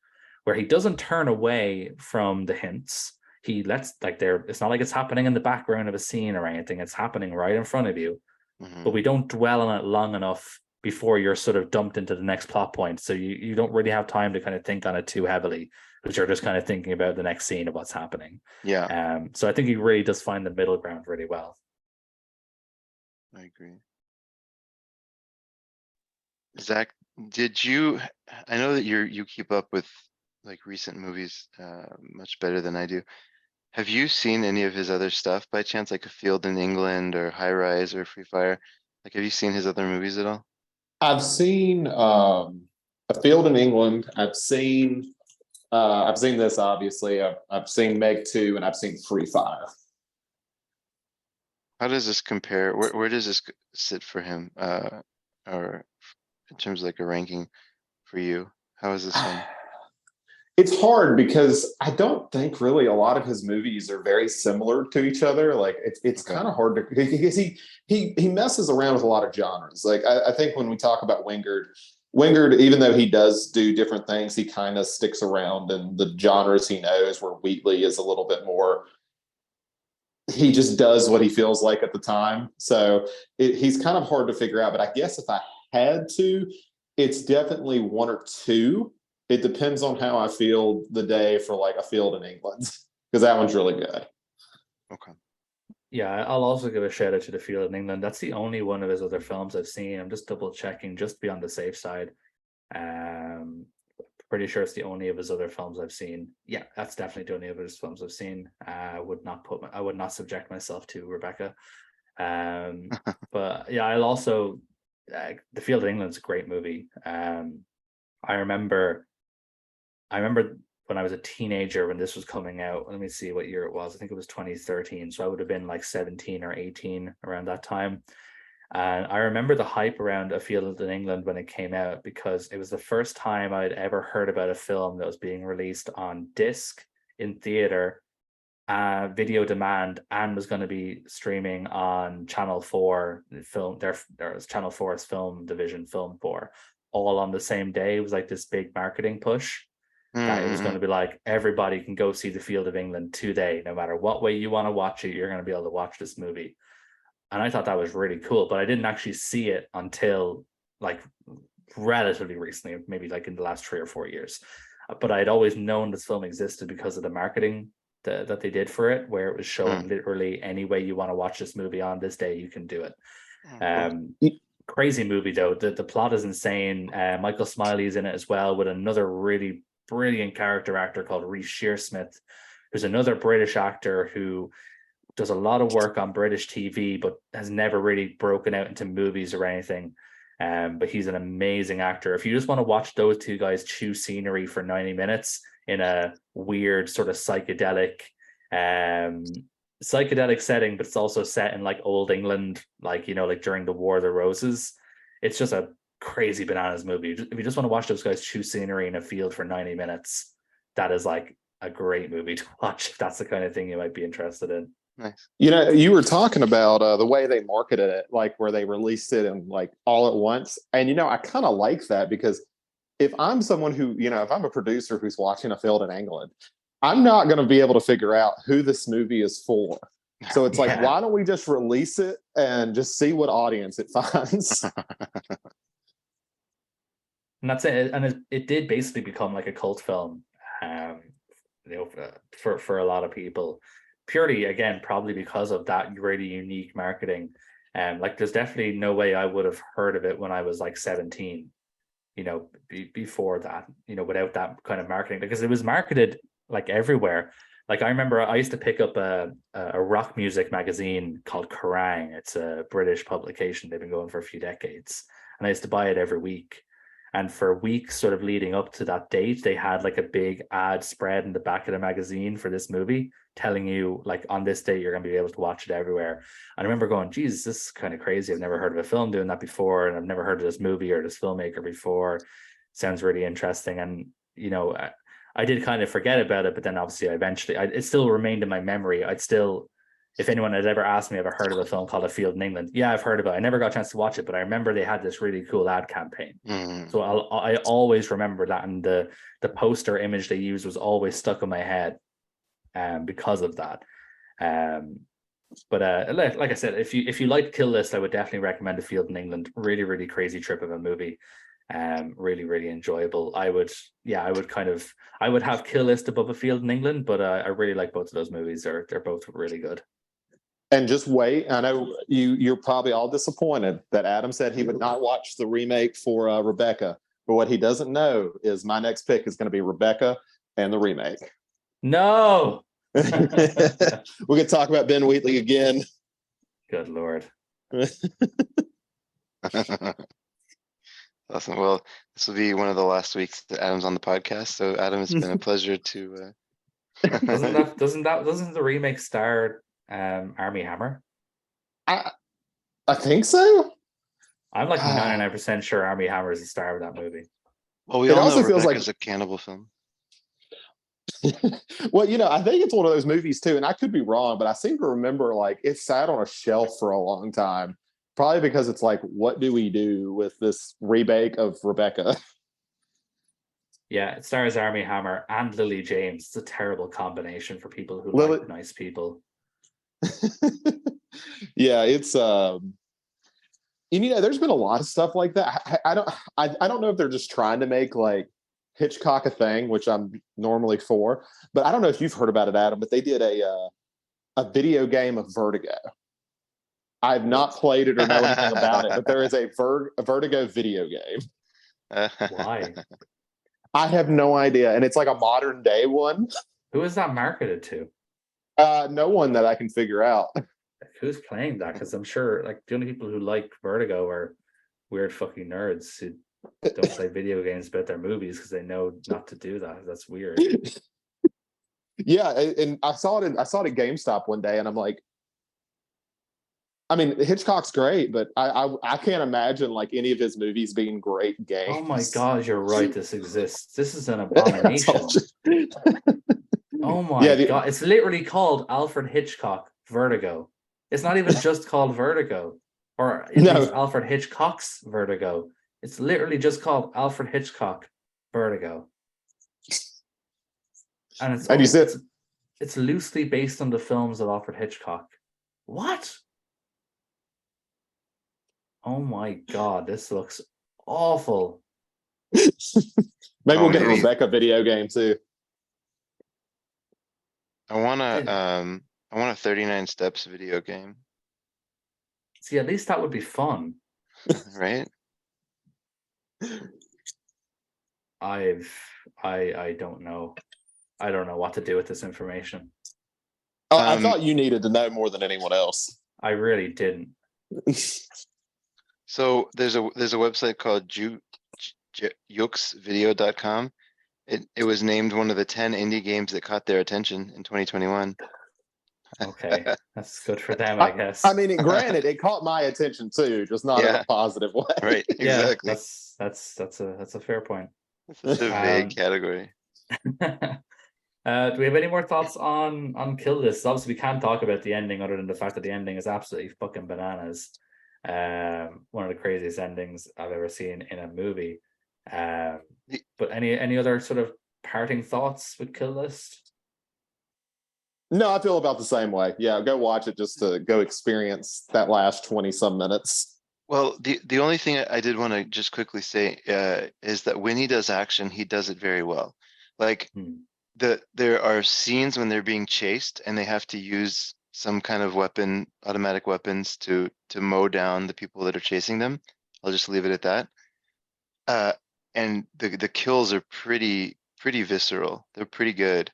where he doesn't turn away from the hints. He lets it's not like it's happening in the background of a scene or anything. It's happening right in front of you, but
Mm-hmm.
we don't dwell on it long enough before you're sort of dumped into the next plot point. So you don't really have time to kind of think on it too heavily, because you're just kind of thinking about the next scene of what's happening.
Yeah,
So I think he really does find the middle ground really well.
I agree. Zach, did you, I know that you keep up with like recent movies much better than I do. Have you seen any of his other stuff by chance, like A Field in England or High Rise or Free Fire? Like, have you seen his other movies at all?
I've seen A Field in England. I've seen this obviously. I've seen Meg 2 and I've seen Free Fire.
How does this compare? Where does this sit for him? Or in terms of like a ranking for you? How is this one?
It's hard because I don't think really a lot of his movies are very similar to each other. Like it's
Okay.
kind of hard to because he messes around with a lot of genres. Like I think when we talk about Wingard, even though he does do different things, he kind of sticks around in the genres he knows. Where Wheatley is a little bit more. He just does what he feels like at the time. So he's kind of hard to figure out. But I guess if I had to, it's definitely one or two. It depends on how I feel the day for like A Field in England, because that one's really good.
Okay.
Yeah, I'll also give a shout out to The Field in England. That's the only one of his other films I've seen. I'm just double checking, just to be on the safe side. Pretty sure it's the only of his other films I've seen. Yeah, that's definitely the only of his films I've seen. I would not subject myself to Rebecca. But yeah, I'll also The Field in England's a great movie. I remember when I was a teenager when this was coming out. Let me see what year it was. I think it was 2013. So I would have been like 17 or 18 around that time. And I remember the hype around A Field in England when it came out because it was the first time I'd ever heard about a film that was being released on disc in theater, video demand, and was going to be streaming on Channel 4 film. There was Channel 4's film division, Film 4, all on the same day. It was like this big marketing push that it was going to be like everybody can go see The Field of England today, no matter what way you want to watch it, you're going to be able to watch this movie. And I thought that was really cool, but I didn't actually see it until like relatively recently, maybe like in the last 3 or 4 years. But I'd always known this film existed because of the marketing that they did for it, where it was showing literally any way you want to watch this movie on this day, you can do it. Crazy movie though. The plot is insane. Michael Smiley's in it as well, with another really brilliant character actor called Reece Shearsmith, who's another British actor who does a lot of work on British TV, but has never really broken out into movies or anything. But he's an amazing actor. If you just want to watch those two guys chew scenery for 90 minutes in a weird sort of psychedelic setting, but it's also set in like old England, like, you know, like during the War of the Roses. It's just a crazy bananas movie. If you just want to watch those guys chew scenery in a field for 90 minutes, that is like a great movie to watch if that's the kind of thing you might be interested in.
Nice.
You know, you were talking about the way they marketed it, like where they released it and like all at once. And, you know, I kind of like that because if I'm someone who, you know, if I'm a producer who's watching A Field in England, I'm not going to be able to figure out who this movie is for. So it's like, why don't we just release it and just see what audience it finds?
And that's it. And it did basically become like a cult film, you know, for a lot of people. Purely, again, probably because of that really unique marketing. Like there's definitely no way I would have heard of it when I was like 17, you know, before that, you know, without that kind of marketing, because it was marketed like everywhere. Like I remember I used to pick up a rock music magazine called Kerrang. It's a British publication. They've been going for a few decades. And I used to buy it every week. And for weeks sort of leading up to that date, they had like a big ad spread in the back of the magazine for this movie, telling you like on this day, you're going to be able to watch it everywhere. And I remember going, geez, this is kind of crazy. I've never heard of a film doing that before. And I've never heard of this movie or this filmmaker before. Sounds really interesting. And, you know, I did kind of forget about it, but then obviously it still remained in my memory. If anyone had ever asked me, have I heard of a film called A Field in England? Yeah, I've heard of it. I never got a chance to watch it, but I remember they had this really cool ad campaign. So I always remember that, and the poster image they used was always stuck in my head, because of that. But like I said, if you like Kill List, I would definitely recommend A Field in England. Really, really crazy trip of a movie. Really, really enjoyable. I would have Kill List above A Field in England, but I really like both of those movies. They're both really good.
And just wait. I know you're probably all disappointed that Adam said he would not watch the remake for Rebecca. But what he doesn't know is my next pick is going to be Rebecca and the remake.
No,
We can talk about Ben Wheatley again.
Good Lord.
Awesome. Well, this will be one of the last weeks that Adam's on the podcast. So Adam, it's been a pleasure to
Doesn't the remake star Army Hammer?
I think so.
I'm like 99% sure Army Hammer is the star of that movie.
Well, we
It
all
also
know
feels like-
Rebecca's a cannibal film.
Well, I think it's one of those movies too, and I could be wrong, but I seem to remember like it sat on a shelf for a long time. Probably because it's like, what do we do with this remake of Rebecca?
Yeah, it stars Army Hammer and Lily James. It's a terrible combination for people who
Lily-
like nice people.
Yeah, it's there's been a lot of stuff like that. I don't know if they're just trying to make like Hitchcock a thing, which I'm normally for, but I don't know if you've heard about it, Adam, but they did a video game of Vertigo. I've not played it or know anything about it, but there is a Vertigo video game.
Why?
I have no idea, and it's like a modern day one.
Who is that marketed to?
No one that I can figure out.
Like, who's playing that? Because I'm sure like the only people who like Vertigo are weird fucking nerds who don't play video games about their movies because they know not to do that. That's weird.
Yeah, and I saw it at GameStop one day, and I'm like, I mean, Hitchcock's great, but I can't imagine like any of his movies being great games.
Oh my God, you're right. This exists. This is an abomination. Oh my God. It's literally called Alfred Hitchcock Vertigo. It's not even just called Vertigo or Alfred Hitchcock's Vertigo. It's literally just called Alfred Hitchcock Vertigo. And it's loosely based on the films of Alfred Hitchcock. What? Oh my God, this looks awful.
Maybe we'll get a Rebecca video game too.
I want a 39 Steps video game.
See, at least that would be fun.
Right?
I don't know. I don't know what to do with this information.
I thought you needed to know more than anyone else.
I really didn't.
So there's a website called yuxvideo.com. It was named one of the 10 indie games that caught their attention in 2021.
Okay, that's good for them, I guess.
I mean, granted, it caught my attention too, just not in a positive way.
Right, exactly.
Yeah, that's a fair point.
It's such a vague category.
Do we have any more thoughts on Kill List? Obviously, we can't talk about the ending other than the fact that the ending is absolutely fucking bananas. One of the craziest endings I've ever seen in a movie. But any other sort of parting thoughts with Kill List?
No, I feel about the same way. Yeah, go watch it just to go experience that last 20 some minutes.
Well, the only thing I did want to just quickly say is that when he does action, he does it very well. Like there are scenes when they're being chased and they have to use some kind of weapon, automatic weapons to mow down the people that are chasing them. I'll just leave it at that. And the kills are pretty visceral. They're pretty good.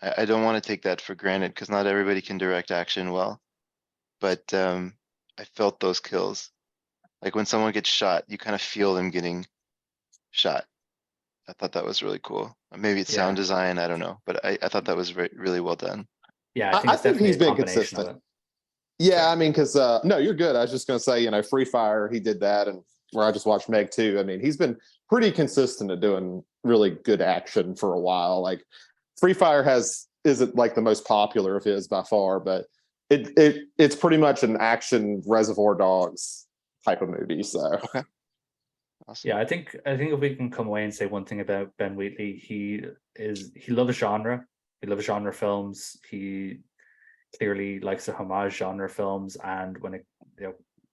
I don't want to take that for granted because not everybody can direct action well. But I felt those kills. Like when someone gets shot, you kind of feel them getting shot. I thought that was really cool. Maybe it's sound design, I don't know, but I thought that was really well done.
Yeah,
I think he's been consistent. Yeah, I mean, because no, you're good. I was just going to say, Free Fire, he did that, and where I just watched Meg 2. I mean, he's been pretty consistent at doing really good action for a while. Like Free Fire isn't like the most popular of his by far, but it's pretty much an action Reservoir Dogs type of movie. So
okay. Awesome.
Yeah, I think if we can come away and say one thing about Ben Wheatley, he loves genre. He loves genre films. He clearly likes to homage genre films, and when it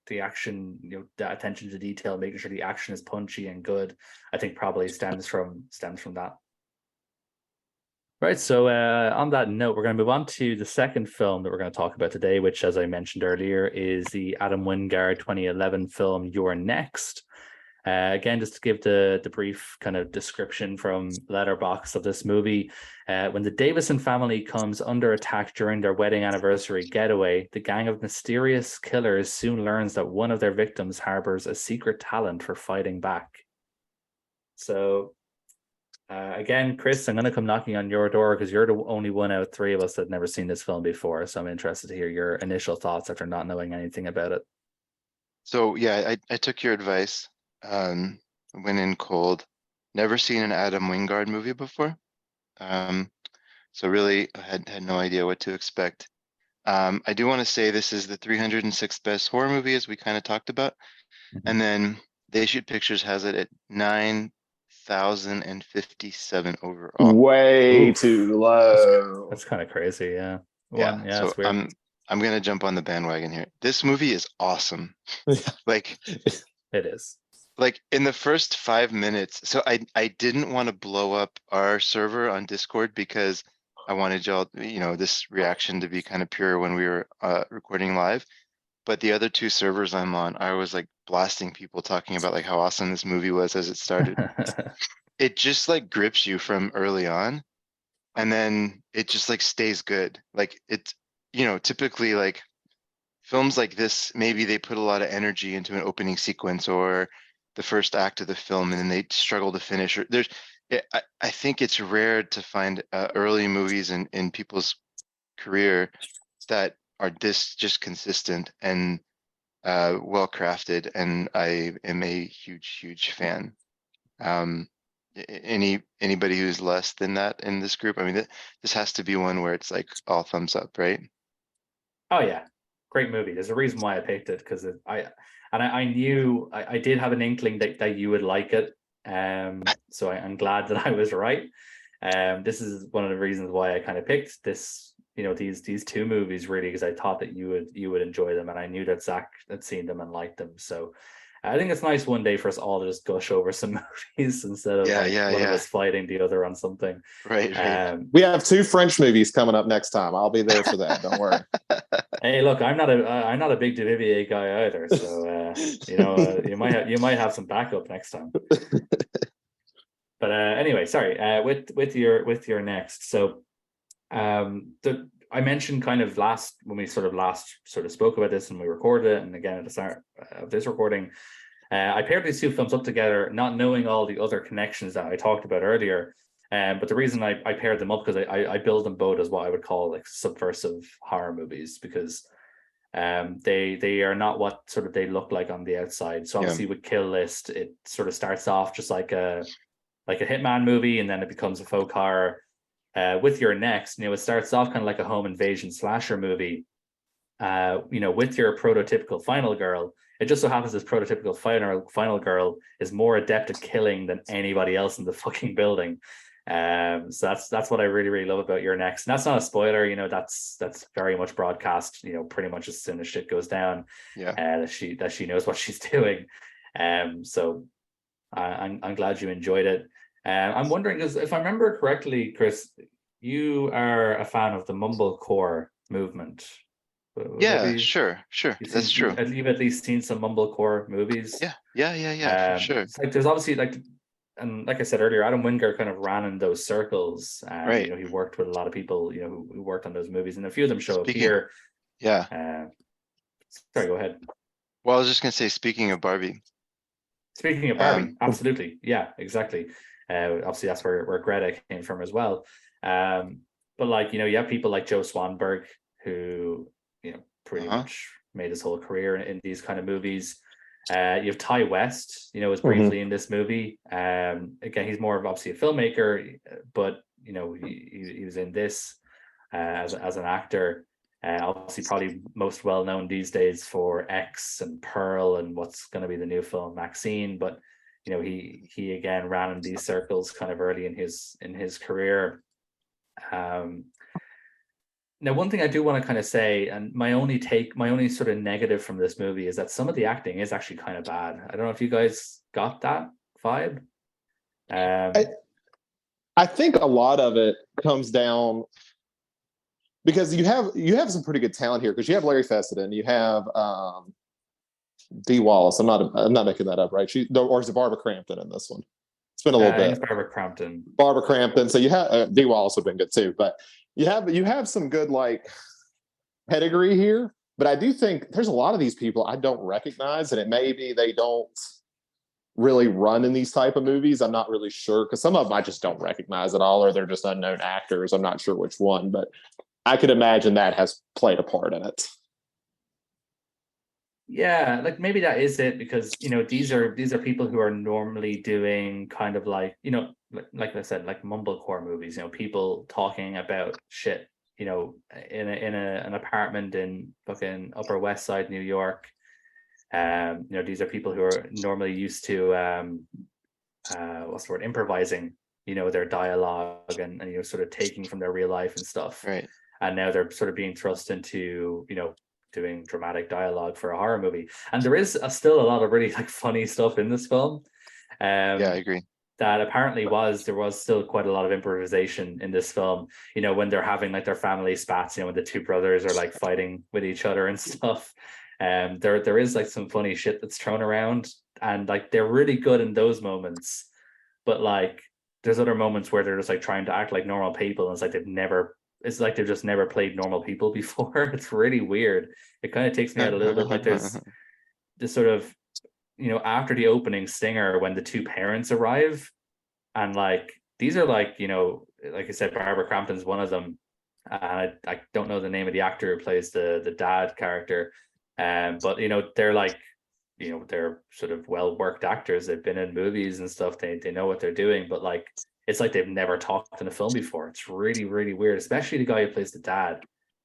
the action, the attention to detail, making sure the action is punchy and good, I think probably stems from that. Right, so on that note, we're going to move on to the second film that we're going to talk about today, which, as I mentioned earlier, is the Adam Wingard 2011 film You're Next. Again, just to give the brief kind of description from Letterboxd of this movie. When the Davison family comes under attack during their wedding anniversary getaway, the gang of mysterious killers soon learns that one of their victims harbors a secret talent for fighting back. So, again, Chris, I'm going to come knocking on your door because you're the only one out of three of us that have never seen this film before. So I'm interested to hear your initial thoughts after not knowing anything about it.
So yeah, I took your advice. Went in cold. Never seen an Adam Wingard movie before. So really I had no idea what to expect. I do want to say this is the 306th best horror movie, as we kind of talked about. And then They Shoot Pictures has it at 9,057 overall.
Way
Oof.
too low.
That's kind of crazy, yeah.
Yeah, so
that's weird.
I'm gonna jump on the bandwagon here. This movie is awesome. Like
It is.
like in the first 5 minutes, so I didn't want to blow up our server on Discord because I wanted y'all, this reaction to be kind of pure when we were recording live. But the other two servers I'm on, I was like blasting people talking about like how awesome this movie was as it started. It just like grips you from early on, and then it just like stays good. Like it's, typically like films like this, maybe they put a lot of energy into an opening sequence or the first act of the film, and then they struggle to finish. I think it's rare to find early movies in people's career that are this just consistent and well crafted, and I am a huge fan. Anybody who's less than that in this group, I mean, this has to be one where it's like all thumbs up, right?
Oh yeah, great movie. There's a reason why I picked it, because I knew I did have an inkling that you would like it. So I'm glad that I was right. This is one of the reasons why I kind of picked this, these two movies, really, because I thought that you would enjoy them, and I knew that Zach had seen them and liked them. So I think it's nice one day for us all to just gush over some movies instead of one of us fighting the other on something.
Right.
We have 2 French movies coming up next time. I'll be there for that. Don't worry.
Hey, look, I'm not a big Duvivier guy either, so you might have some backup next time. But anyway, sorry. With your next, so I mentioned kind of when we sort of spoke about this and we recorded it, and again at the start of this recording, I paired these two films up together, not knowing all the other connections that I talked about earlier. But the reason I paired them up, because I build them both as what I would call like subversive horror movies, because they are not what sort of they look like on the outside. So obviously with Kill List, it sort of starts off just like a hitman movie, and then it becomes a folk horror. With your next, it starts off kind of like a home invasion slasher movie. With your prototypical final girl, it just so happens this prototypical final girl is more adept at killing than anybody else in the fucking building. So that's what I really, really love about your next. And that's not a spoiler, that's very much broadcast, pretty much as soon as shit goes down, that she knows what she's doing. So I'm glad you enjoyed it. I'm wondering, because if I remember correctly, Chris, you are a fan of the mumblecore movement.
Yeah, sure. That's true.
You've at least seen some mumblecore movies.
Yeah, for sure.
It's like there's obviously and like I said earlier, Adam Wingard kind of ran in those circles.
Right.
He worked with a lot of people, who worked on those movies, and a few of them show up here.
Yeah.
Sorry, go ahead.
Well, I was just gonna say, speaking of Barbie.
Absolutely. Yeah, exactly. Obviously that's where Greta came from as well. But you have people like Joe Swanberg, who pretty much made his whole career in these kind of movies. You have Ty West, was briefly in this movie. Again, he's more of obviously a filmmaker, but he was in this as an actor. Obviously probably most well known these days for X and Pearl and what's going to be the new film Maxine. But he again ran in these circles kind of early in his career. Now, one thing I do want to kind of say, and my only sort of negative from this movie, is that some of the acting is actually kind of bad. I don't know if you guys got that vibe.
I think a lot of it comes down because you have some pretty good talent here, because you have Larry Fessenden, you have Dee Wallace. I'm not making that up, right? Or is it Barbara Crampton in this one? It's been a little
I think
bit.
it's Barbara Crampton.
Barbara Crampton. So you have Dee Wallace would have been good too, but you have some good like pedigree here. But I do think there's a lot of these people I don't recognize, and it may be they don't really run in these type of movies. I'm not really sure because some of them I just don't recognize at all, or they're just unknown actors. I'm not sure which one, but I could imagine that has played a part in it.
Yeah, like maybe that is it because these are people who are normally doing kind of like like I said, like mumblecore movies. People talking about shit. In an apartment in fucking Upper West Side, New York. These are people who are normally used to what's the word, improvising. Their dialogue and sort of taking from their real life and stuff.
Right.
And now they're sort of being thrust into doing dramatic dialogue for a horror movie. And there is still a lot of really like funny stuff in this film.
Yeah, I agree.
That apparently there was still quite a lot of improvisation in this film, when they're having like their family spats, when the two brothers are like fighting with each other and stuff. There is like some funny shit that's thrown around, and like they're really good in those moments. But like there's other moments where they're just like trying to act like normal people, and it's like they've just never played normal people before. It's really weird. It kind of takes me out a little bit. Like there's this sort of, after the opening stinger, when the two parents arrive, and like these are like, like I said, Barbara Crampton's one of them. I don't know the name of the actor who plays the dad character. But they're like, they're sort of well-worked actors. They've been in movies and stuff. They know what they're doing, but like it's like they've never talked in a film before. It's really, really weird, especially the guy who plays the dad.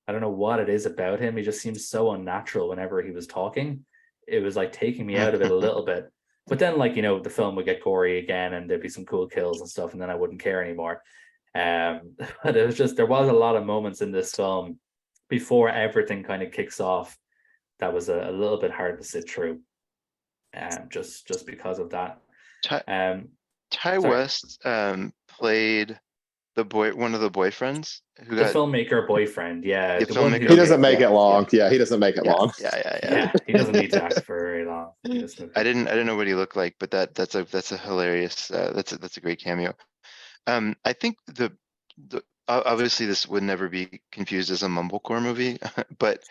I don't know what it is about him. He just seems so unnatural whenever he was talking. It was like taking me out of it a little bit. But then like, the film would get gory again and there'd be some cool kills and stuff, and then I wouldn't care anymore. But it was just, there was a lot of moments in this film before everything kind of kicks off that was a little bit hard to sit through. Just because of that.
Ty West played one of the boyfriends who
the filmmaker boyfriend. Yeah,
the filmmaker.
He doesn't make it long. Yeah, he doesn't make it long.
Yeah.
He doesn't need to act for very long.
I didn't know what he looked like, but that's a hilarious. That's a great cameo. I think the obviously this would never be confused as a mumblecore movie, but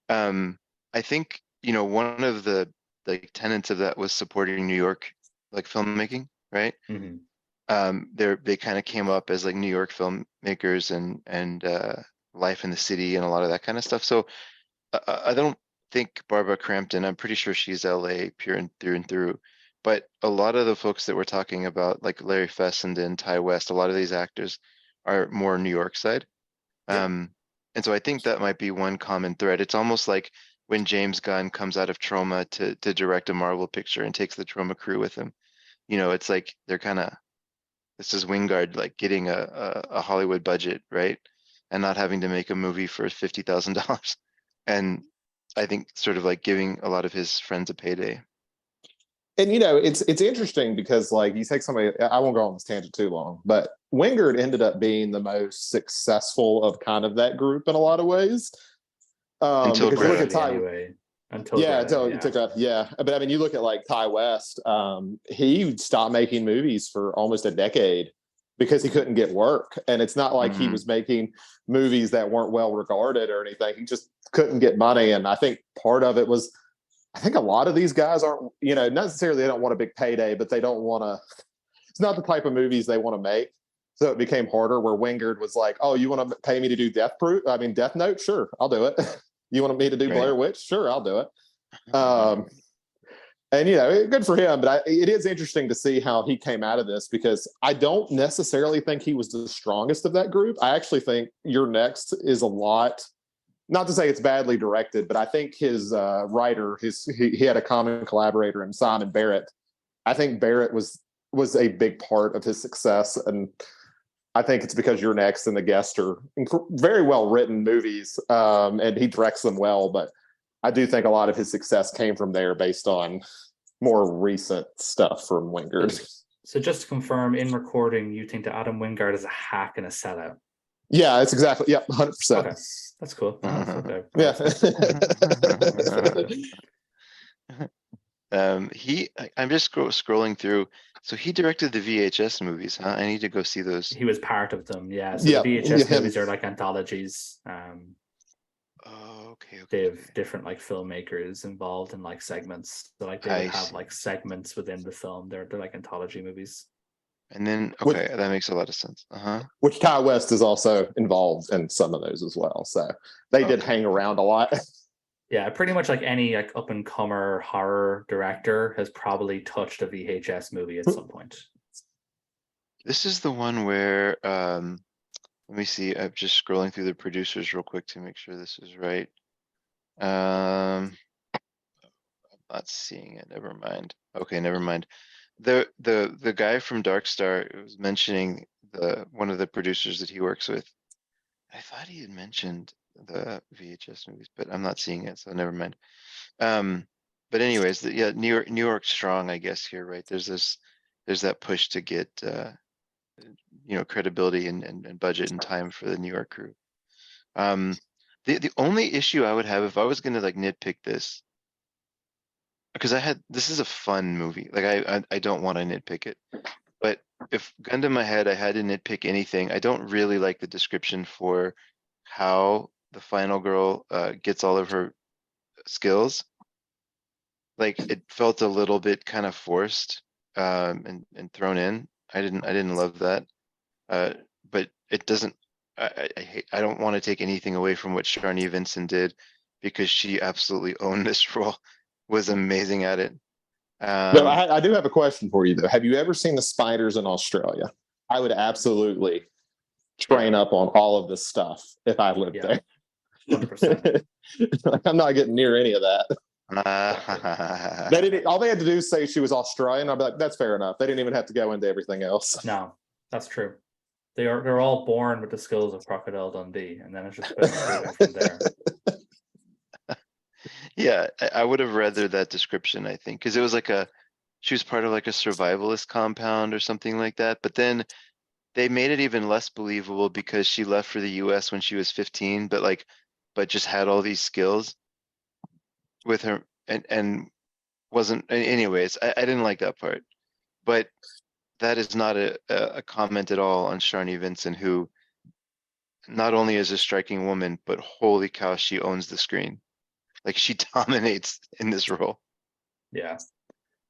I think one of the like tenets of that was supporting New York like filmmaking, right?
Mm-hmm.
They kind of came up as like New York filmmakers and life in the city and a lot of that kind of stuff. So I don't think Barbara Crampton, I'm pretty sure she's LA pure and through. But a lot of the folks that we're talking about, like Larry Fessenden, Ty West, a lot of these actors are more New York side.
Yeah.
And so I think that might be one common thread. It's almost like when James Gunn comes out of Troma to direct a Marvel picture and takes the Troma crew with him. It's like they're kind of, this is Wingard like getting a Hollywood budget, right? And not having to make a movie for $50,000. And I think sort of like giving a lot of his friends a payday.
And it's interesting because like you take somebody, I won't go on this tangent too long, but Wingard ended up being the most successful of kind of that group in a lot of ways.
Until
because you look at
Greta,
Ty,
anyway.
But I mean, you look at like Ty West, he stopped making movies for almost a decade because he couldn't get work. And it's not like he was making movies that weren't well regarded or anything. He just couldn't get money. And I think part of it was, I think a lot of these guys aren't, not necessarily they don't want a big payday, but they don't want to, it's not the type of movies they want to make. So it became harder where Wingard was like, oh, you want to pay me to do Death Note? Sure, I'll do it. You want me to do Blair Witch? Sure, I'll do it. And good for him. But it is interesting to see how he came out of this because I don't necessarily think he was the strongest of that group. I actually think You're Next is a lot. Not to say it's badly directed, but I think his writer, he had a common collaborator in Simon Barrett. I think Barrett was a big part of his success, and I think it's because You're Next and The Guest are very well written movies, and he directs them well. But I do think a lot of his success came from there, based on more recent stuff from Wingard.
So just to confirm, in recording, you think that Adam Wingard is a hack and a sellout?
Yeah, it's exactly. Yeah, 100%.
Okay. That's cool.
Yeah.
I'm just scrolling through. So he directed the VHS movies, huh? I need to go see those.
He was part of them, yeah. So
Yeah,
the VHS
him.
movies are like anthologies.
Oh, okay,
They
okay.
have different like filmmakers involved in like segments. So like they would
I
have
see.
like segments within the film. They're like anthology movies.
And then,
Which,
okay, that makes a lot of sense. Uh-huh.
which Ty West is also involved in some of those as well. So they did
Okay.
hang around a lot.
Yeah, pretty much like any like up and comer horror director has probably touched a VHS movie at some point.
This is the one where, let me see, I'm just scrolling through the producers real quick to make sure this is right. I'm not seeing it, never mind. Okay, never mind. The guy from Darkstar was mentioning one of the producers that he works with. I thought he had mentioned the VHS movies, but I'm not seeing it, so never mind. But anyways, yeah, New York strong, I guess here, right? There's that push to get credibility and budget and time for the New York crew. The only issue I would have if I was gonna like nitpick this, because this is a fun movie. Like I don't want to nitpick it, but if gun to my head, I had to nitpick anything. I don't really like the description for how the final girl gets all of her skills. Like it felt a little bit kind of forced and thrown in. I didn't love that. But it doesn't. I don't want to take anything away from what Sharni Vincent did because she absolutely owned this role. Was amazing at it.
No, I do have a question for you though. Have you ever seen the spiders in Australia? I would absolutely train up on all of this stuff if I lived
Yeah,
there.
100%.
I'm not getting near any of that. They
They
didn't. All they had to do is say she was Australian. I'd be like, that's fair enough. They didn't even have to go into everything else.
No, that's true. They're all born with the skills of Crocodile Dundee, and then it's just about improving from there.
Yeah, I would have rather that description, I think, because it was like she was part of like a survivalist compound or something like that. But then they made it even less believable because she left for the US when she was 15, but just had all these skills with her and wasn't anyways, I didn't like that part. But that is not a comment at all on Sharni Vincent, who not only is a striking woman, but holy cow, she owns the screen. Like she dominates in this role.
Yeah.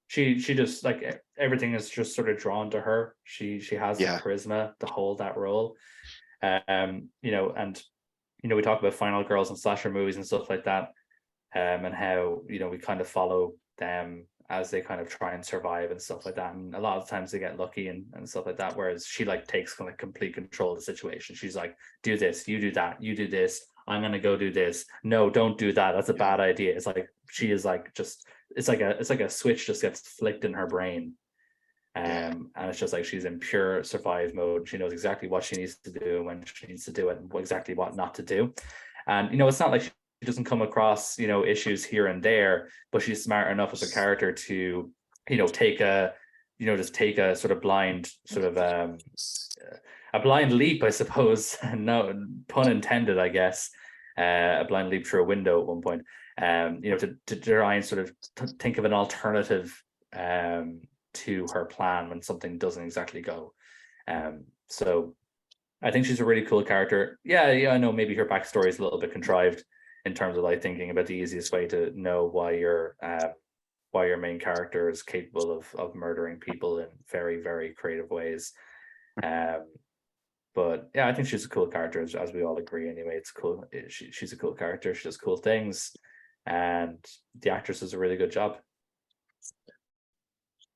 She just like everything is just sort of drawn to her. She has the
Yeah.
charisma to hold that role. And we talk about final girls and slasher movies and stuff like that. And how, we kind of follow them as they kind of try and survive and stuff like that. And a lot of times they get lucky and stuff like that. Whereas she like takes kind of complete control of the situation. She's like, do this, you do that, you do this. I'm gonna go do this. No, don't do that. That's a bad idea. It's like she is like just it's like a switch just gets flicked in her brain. And it's just like she's in pure survive mode. She knows exactly what she needs to do and when she needs to do it and exactly what not to do. And it's not like she doesn't come across issues here and there, but she's smart enough as a character to take a sort of blind sort of a blind leap, I suppose. No pun intended, I guess. A blind leap through a window at one point. To try and sort of think of an alternative to her plan when something doesn't exactly go. So I think she's a really cool character. Yeah, I know maybe her backstory is a little bit contrived in terms of like thinking about the easiest way to know why your main character is capable of murdering people in very, very creative ways. But yeah, I think she's a cool character, as we all agree. Anyway, it's cool. She's a cool character. She does cool things, and the actress does a really good job.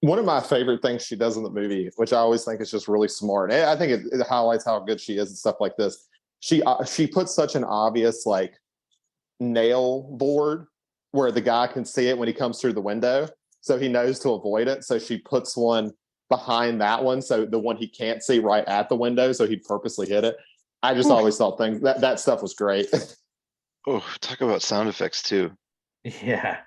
One of my favorite things she does in the movie, which I always think is just really smart, and I think it highlights how good she is and stuff like this. She puts such an obvious like nail board where the guy can see it when he comes through the window, so he knows to avoid it. So she puts one behind that one, so the one he can't see right at the window, so he'd purposely hit it. I just always thought that stuff was great.
Oh, talk about sound effects too.
Yeah,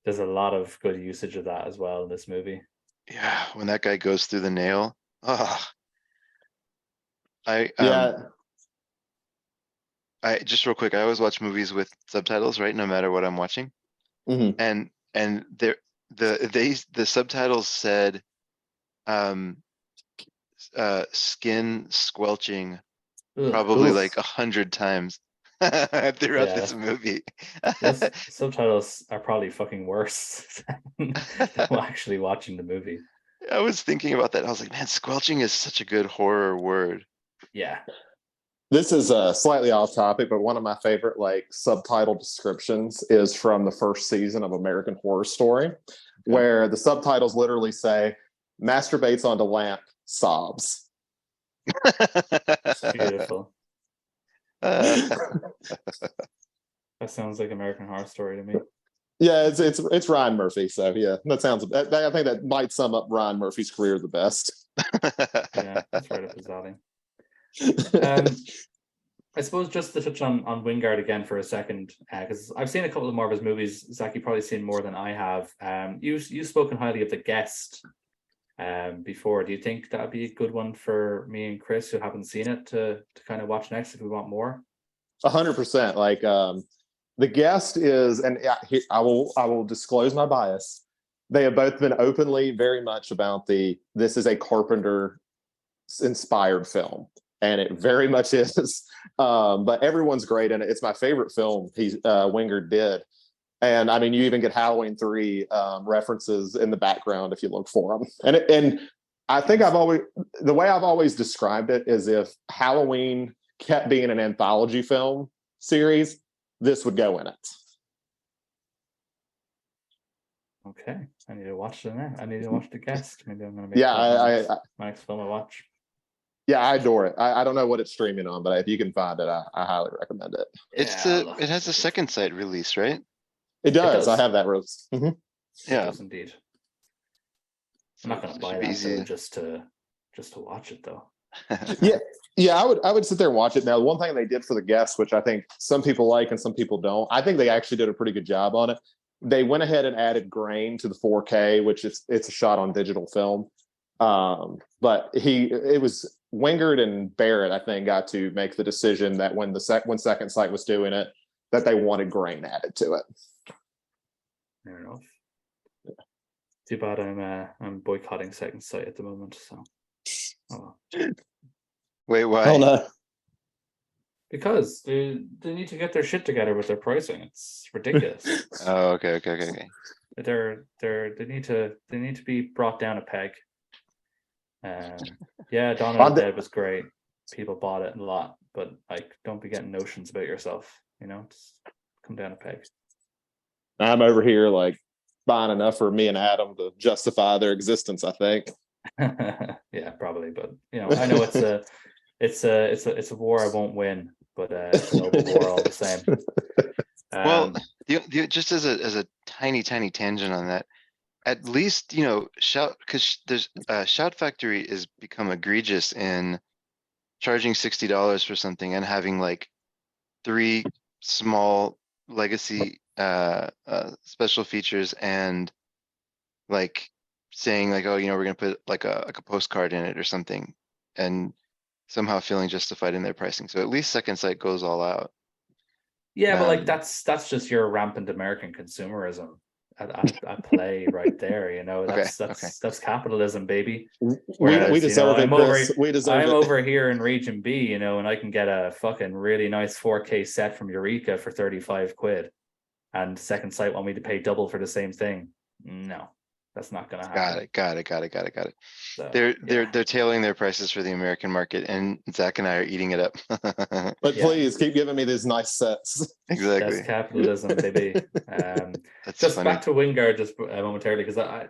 there's a lot of good usage of that as well in this movie.
Yeah, when that guy goes through the nail. I just real quick, I always watch movies with subtitles, right? No matter what I'm watching.
Mm-hmm.
And and the subtitles said skin squelching
Ugh.
probably
Oof.
like 100 times throughout
Yeah.
this movie.
Those subtitles are probably fucking worse than actually watching the movie.
I was thinking about that. I was like, man, squelching is such a good horror word.
Yeah.
This is slightly off topic, but one of my favorite like subtitle descriptions is from the first season of American Horror Story, where the subtitles literally say masturbates onto lamp, sobs.
Beautiful. That sounds like American Horror Story to me.
Yeah, it's Ryan Murphy. So yeah, that sounds. I think that might sum up Ryan Murphy's career the best.
Yeah, that's right up his alley. I suppose just to touch on Wingard again for a second, because I've seen a couple of more of his movies. Zach, you've probably seen more than I have. You've spoken highly of The Guest before. Do you think that'd be a good one for me and Chris, who haven't seen it, to kind of watch next if we want more?
100%. Like The Guest is, and I will disclose my bias. They have both been openly very much about this is a Carpenter inspired film, and it very much is. But everyone's great in it. It's my favorite film Wingard did. And I mean, you even get Halloween 3 references in the background if you look for them. And I think the way I've always described it is if Halloween kept being an anthology film series, this would go in it.
Okay, I need to watch it now. I need to watch The Guest. Maybe I'm going to make my next film I watch.
Yeah, I adore it. I don't know what it's streaming on, but if you can find it, I highly recommend it.
It has a second sight release, right?
It does.
does.
I have that release. Mm-hmm.
Yeah,
Yeah.
it does indeed. I'm not going to buy that though, just to watch it though.
Yeah, I would sit there and watch it. Now, one thing they did for The Guest, which I think some people like and some people don't, I think they actually did a pretty good job on it. They went ahead and added grain to the 4K, which it's a shot on digital film. But it was Wingard and Barrett, I think, got to make the decision that when Second Sight was doing it, that they wanted grain added to it.
Fair enough. Yeah. Too bad I'm boycotting Second Sight at the moment. So, oh well.
Wait, why?
Oh no.
Because they need to get their shit together with their pricing. It's ridiculous.
Oh, okay.
They need to be brought down a peg. Yeah, Dawn of the Dead was great. People bought it a lot, but like, don't be getting notions about yourself. Just come down a peg.
I'm over here like buying enough for me and Adam to justify their existence, I think.
Yeah, probably, but I know it's a war I won't win, but it's a noble war all the same.
Well, just as a tiny tangent on that, at least Shout, because there's Shout Factory has become egregious in charging $60 for something and having like 3 small legacy special features and like saying like, oh, we're gonna put like a postcard in it or something, and somehow feeling justified in their pricing. So at least Second Sight goes all out.
Yeah, but like that's just your rampant American consumerism at play right there. That's capitalism, baby.
We deserve it, Chris. We deserve it.
I'm over here in Region B, and I can get a fucking really nice 4K set from Eureka for 35 quid, and Second Sight want me to pay double for the same thing. No, that's not gonna happen.
Got it.
So,
they're tailoring their prices for the American market, and Zach and I are eating it up.
But please keep giving me these nice sets.
Exactly.
That's capitalism, baby.
That's
just
funny.
back to Wingard just momentarily, because I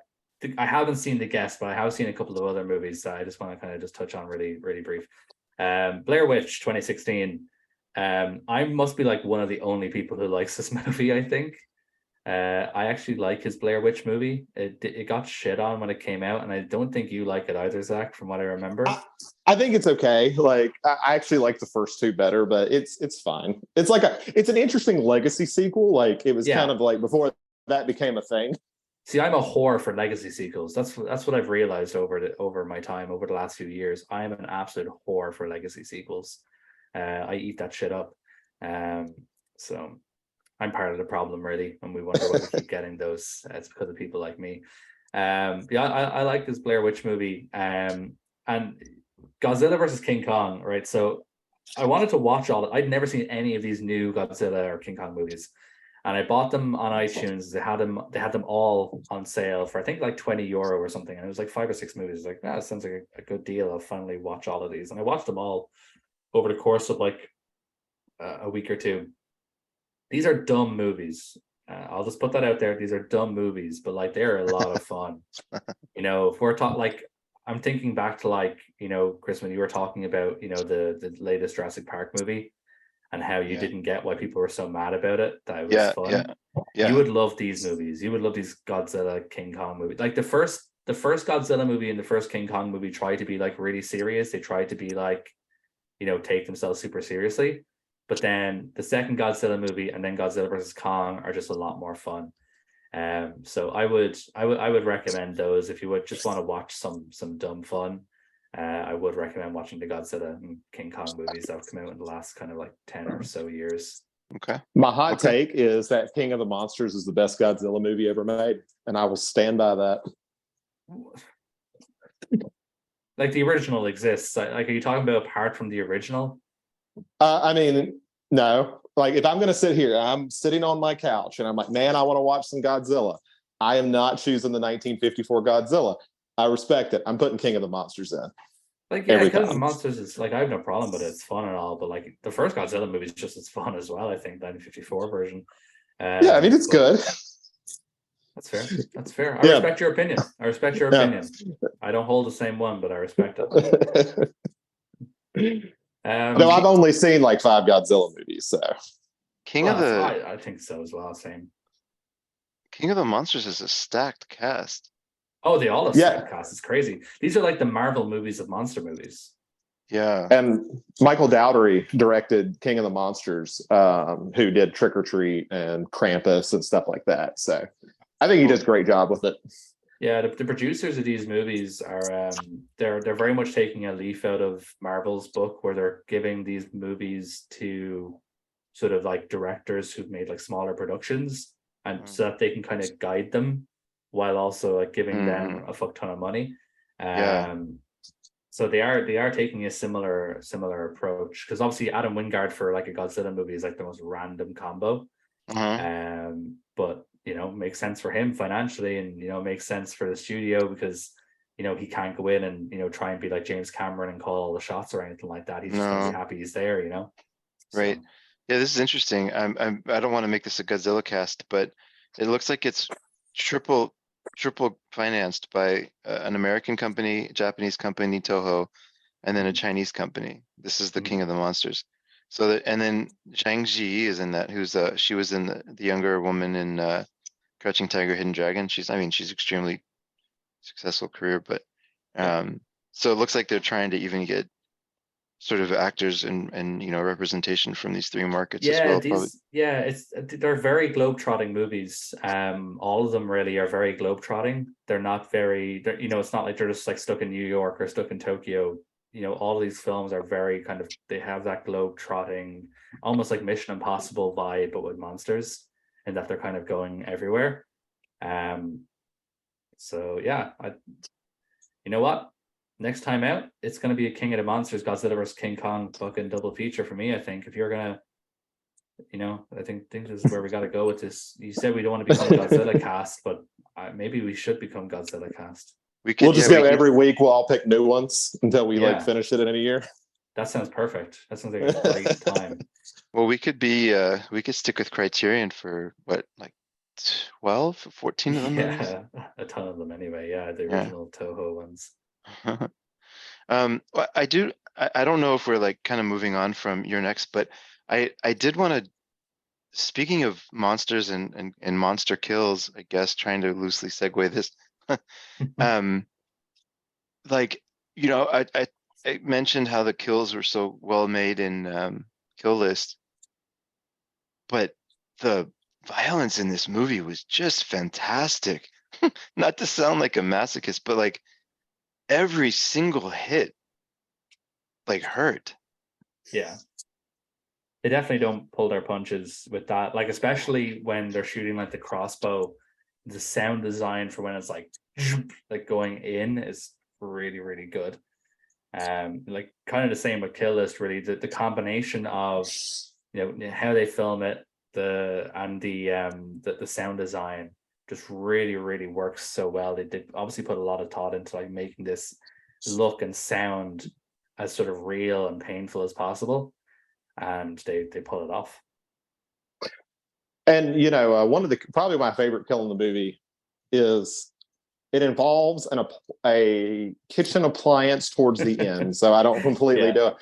haven't seen The Guest, but I have seen a couple of other movies that I just want to kind of just touch on really, really brief. Blair Witch 2016. I must be like one of the only people who likes this movie, I think. I actually like his Blair Witch movie. It got shit on when it came out, and I don't think you like it either, Zach, from what I remember.
I think it's okay. Like I actually like the first 2 better, but it's fine. It's like it's an interesting legacy sequel. Like it was kind of like before that became a thing.
See, I'm a whore for legacy sequels. That's what I've realized over my time over the last few years. I am an absolute whore for legacy sequels. I eat that shit up. So I'm part of the problem really, and we wonder why we keep getting those. It's because of people like me. Yeah, I like this Blair Witch movie. And Godzilla versus King Kong, right? So I wanted to watch all. I'd never seen any of these new Godzilla or King Kong movies, and I bought them on iTunes. They had them. They had them all on sale for I think like €20 or something, and it was like 5 or 6 movies. Like, that sounds like a good deal. I'll finally watch all of these, and I watched them all over the course of like a week or two. These are dumb movies. I'll just put that out there. These are dumb movies, but like they're a lot of fun. If we're talking like, I'm thinking back to like, Chris, when you were talking about, the latest Jurassic Park movie and how you didn't get why people were so mad about it. That it was fun.
Yeah.
You would love these movies. You would love these Godzilla, King Kong movies. Like the first Godzilla movie and the first King Kong movie tried to be like really serious. They tried to be like, take themselves super seriously. But then the second Godzilla movie and then Godzilla versus Kong are just a lot more fun. So I would recommend those if you would just want to watch some dumb fun. I would recommend watching the Godzilla and King Kong movies that have come out in the last kind of like 10 or so years.
Okay.
My hot take is that King of the Monsters is the best Godzilla movie ever made, and I will stand by that.
Like the original exists. Like, are you talking about apart from the original?
I mean, no. Like, if I'm going to sit here, I'm sitting on my couch and I'm like, man, I want to watch some Godzilla. I am not choosing the 1954 Godzilla. I respect it. I'm putting King of the Monsters in.
Like, yeah, King of the Monsters is like, I have no problem with it. It's fun and all, but like the first Godzilla movie is just as fun as well. I think the 1954 version.
Yeah, I mean, it's good.
That's fair. That's fair. I respect your opinion. I don't hold the same one, but I respect it.
No, I've only seen like 5 Godzilla movies, so
I think so as well. Same.
King of the Monsters is a stacked cast.
Oh, they all have stacked cast. It's crazy. These are like the Marvel movies of monster movies.
Yeah.
And Michael Dowdery directed King of the Monsters, who did Trick or Treat and Krampus and stuff like that. So I think he does a great job with it.
Yeah, the producers of these movies are they're very much taking a leaf out of Marvel's book, where they're giving these movies to sort of like directors who've made like smaller productions, and so that they can kind of guide them while also like giving them a fuck ton of money. So they are taking a similar approach, because obviously Adam Wingard for like a Godzilla movie is like the most random combo. But makes sense for him financially, and makes sense for the studio because he can't go in and try and be like James Cameron and call all the shots or anything like that. He's just gonna be happy he's there,
Right.
So.
Yeah, this is interesting. I don't want to make this a Godzilla cast, but it looks like it's triple financed by an American company, Japanese company, Toho, and then a Chinese company. This is the King of the Monsters. So and then Zhang Ji is in that. She was in the younger woman in Crouching Tiger, Hidden Dragon. She's extremely successful career, but so it looks like they're trying to even get sort of actors and representation from these 3 markets as well.
They're very globetrotting movies. All of them really are very globetrotting. They're not very, it's not like they're just like stuck in New York or stuck in Tokyo. All of these films are very kind of, they have that globetrotting, almost like Mission Impossible vibe, but with monsters, and that they're kind of going everywhere. So yeah, you know what? Next time out, it's going to be a King of the Monsters, Godzilla vs. King Kong fucking double feature for me, I think. If you're going to, I think this is where we got to go with this. You said we don't want to become Godzilla cast, but maybe we should become Godzilla cast.
We'll just go every week. We'll all pick new ones until we like finish it in a year.
That sounds perfect. That sounds like a great time.
Well, we could stick with Criterion for what, like 12, 14 of them?
Yeah, a ton of them anyway. Yeah, the original Toho ones.
I don't know if we're like kind of moving on from your next, but I did want to, speaking of monsters and monster kills, I guess, trying to loosely segue this. I mentioned how the kills were so well made in Kill List, but the violence in this movie was just fantastic. Not to sound like a masochist, but like every single hit like hurt.
Yeah. they definitely don't pull their punches with that. Like especially when they're shooting like the crossbow, the sound design for when it's like like going in is really really good. Like kind of the same with Kill List. Really, the combination of how they film it, the sound design just really really works so well. They did obviously put a lot of thought into like making this look and sound as sort of real and painful as possible, and they pull it off.
And one of the probably my favorite kill in the movie is it involves a kitchen appliance towards the end. So I don't completely do it.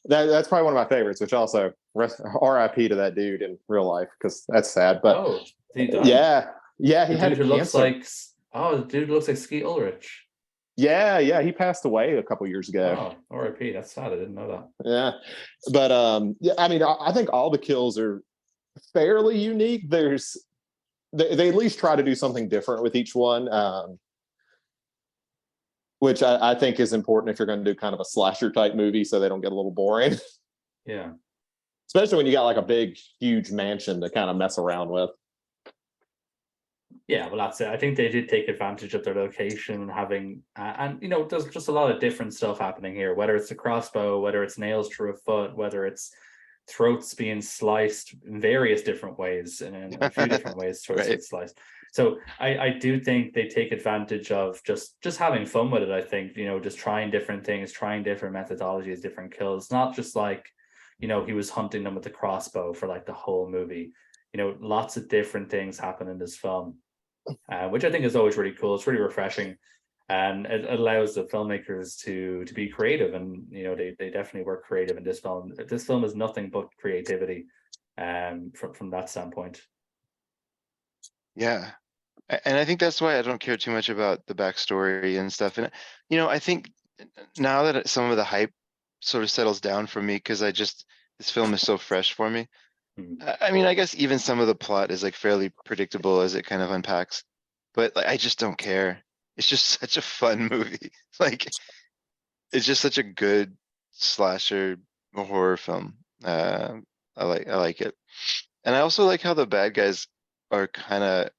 That's probably one of my favorites, which also RIP to that dude in real life because that's sad. But yeah, he had
dude who looks
cancer.
the dude looks like Skeet Ulrich.
Yeah, he passed away a couple years ago.
Oh, RIP. That's sad. I didn't know that.
Yeah, but I mean, I think all the kills are fairly unique. They at least try to do something different with each one, which I think is important if you're going to do kind of a slasher type movie, so they don't get a little boring.
Yeah,
especially when you got like a big, huge mansion to kind of mess around with.
Yeah, well, that's it. I think they did take advantage of their location and having, and there's just a lot of different stuff happening here. Whether it's a crossbow, whether it's nails through a foot, whether it's throats being sliced in various different ways, and in a few different ways, throats get sliced. So I do think they take advantage of just having fun with it. I think just trying different things, trying different methodologies, different kills. Not just like he was hunting them with the crossbow for like the whole movie. Lots of different things happen in this film, which I think is always really cool. It's really refreshing, and it allows the filmmakers to be creative. And they definitely work creative in this film. This film is nothing but creativity, from that standpoint.
Yeah, and I think that's why I don't care too much about the backstory and stuff. And I think now that some of the hype sort of settles down for me, because this film is so fresh for me. I mean, I guess even some of the plot is like fairly predictable as it kind of unpacks, but like, I just don't care. It's just such a fun movie. Like, it's just such a good slasher horror film. I like it, and I also like how the bad guys are kind of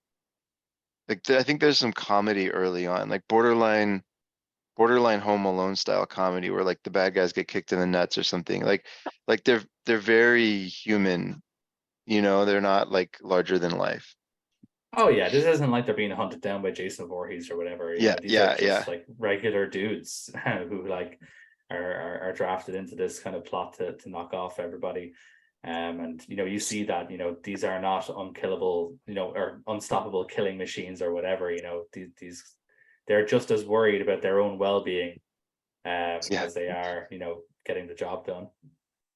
like. I think there's some comedy early on, like borderline Home Alone style comedy, where like the bad guys get kicked in the nuts or something. Like they're very human. They're not like larger than life.
Oh yeah, this isn't like they're being hunted down by Jason Voorhees or whatever. These are just like regular dudes who like are drafted into this kind of plot to knock off everybody. And you see that these are not unkillable, or unstoppable killing machines or whatever. These they're just as worried about their own well-being as they are, getting the job done.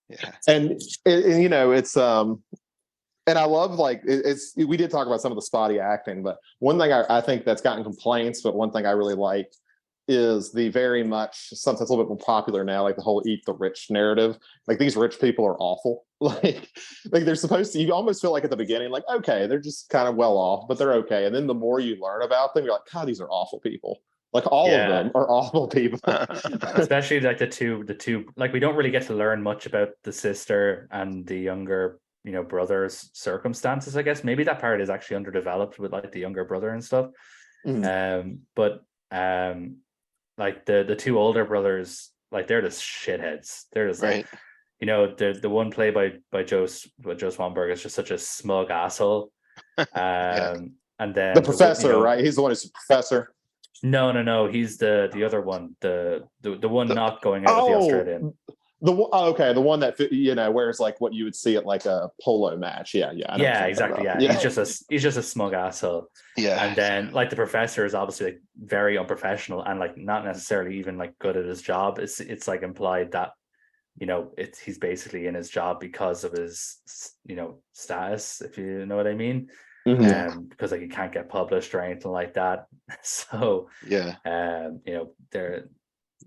Yeah, and it's and I love like we did talk about some of the spotty acting, but one thing I think that's gotten complaints, but one thing I really like is the very much something that's a little bit more popular now, like the whole eat the rich narrative. Like these rich people are awful. Like they're supposed to, you almost feel like at the beginning, like, okay, they're just kind of well off, but they're okay. And then the more you learn about them, you're like, God, these are awful people. Like all of them are awful people.
Especially like the two, like we don't really get to learn much about the sister and the younger brother's circumstances. I guess maybe that part is actually underdeveloped with like the younger brother and stuff. But like the two older brothers, like they're just shitheads. They're just like, the one played by Joe Swanberg is just such a smug asshole. And then
the professor, right? He's the one who's the professor.
No, he's the other one, the one not going out with the Australian.
The one that wears like what you would see at like a polo match. Yeah,
exactly. Yeah, he's just a smug asshole. Yeah, and then like the professor is obviously like very unprofessional and like not necessarily even like good at his job. It's like implied that he's basically in his job because of his status, if you know what I mean. Because like he can't get published or anything like that. So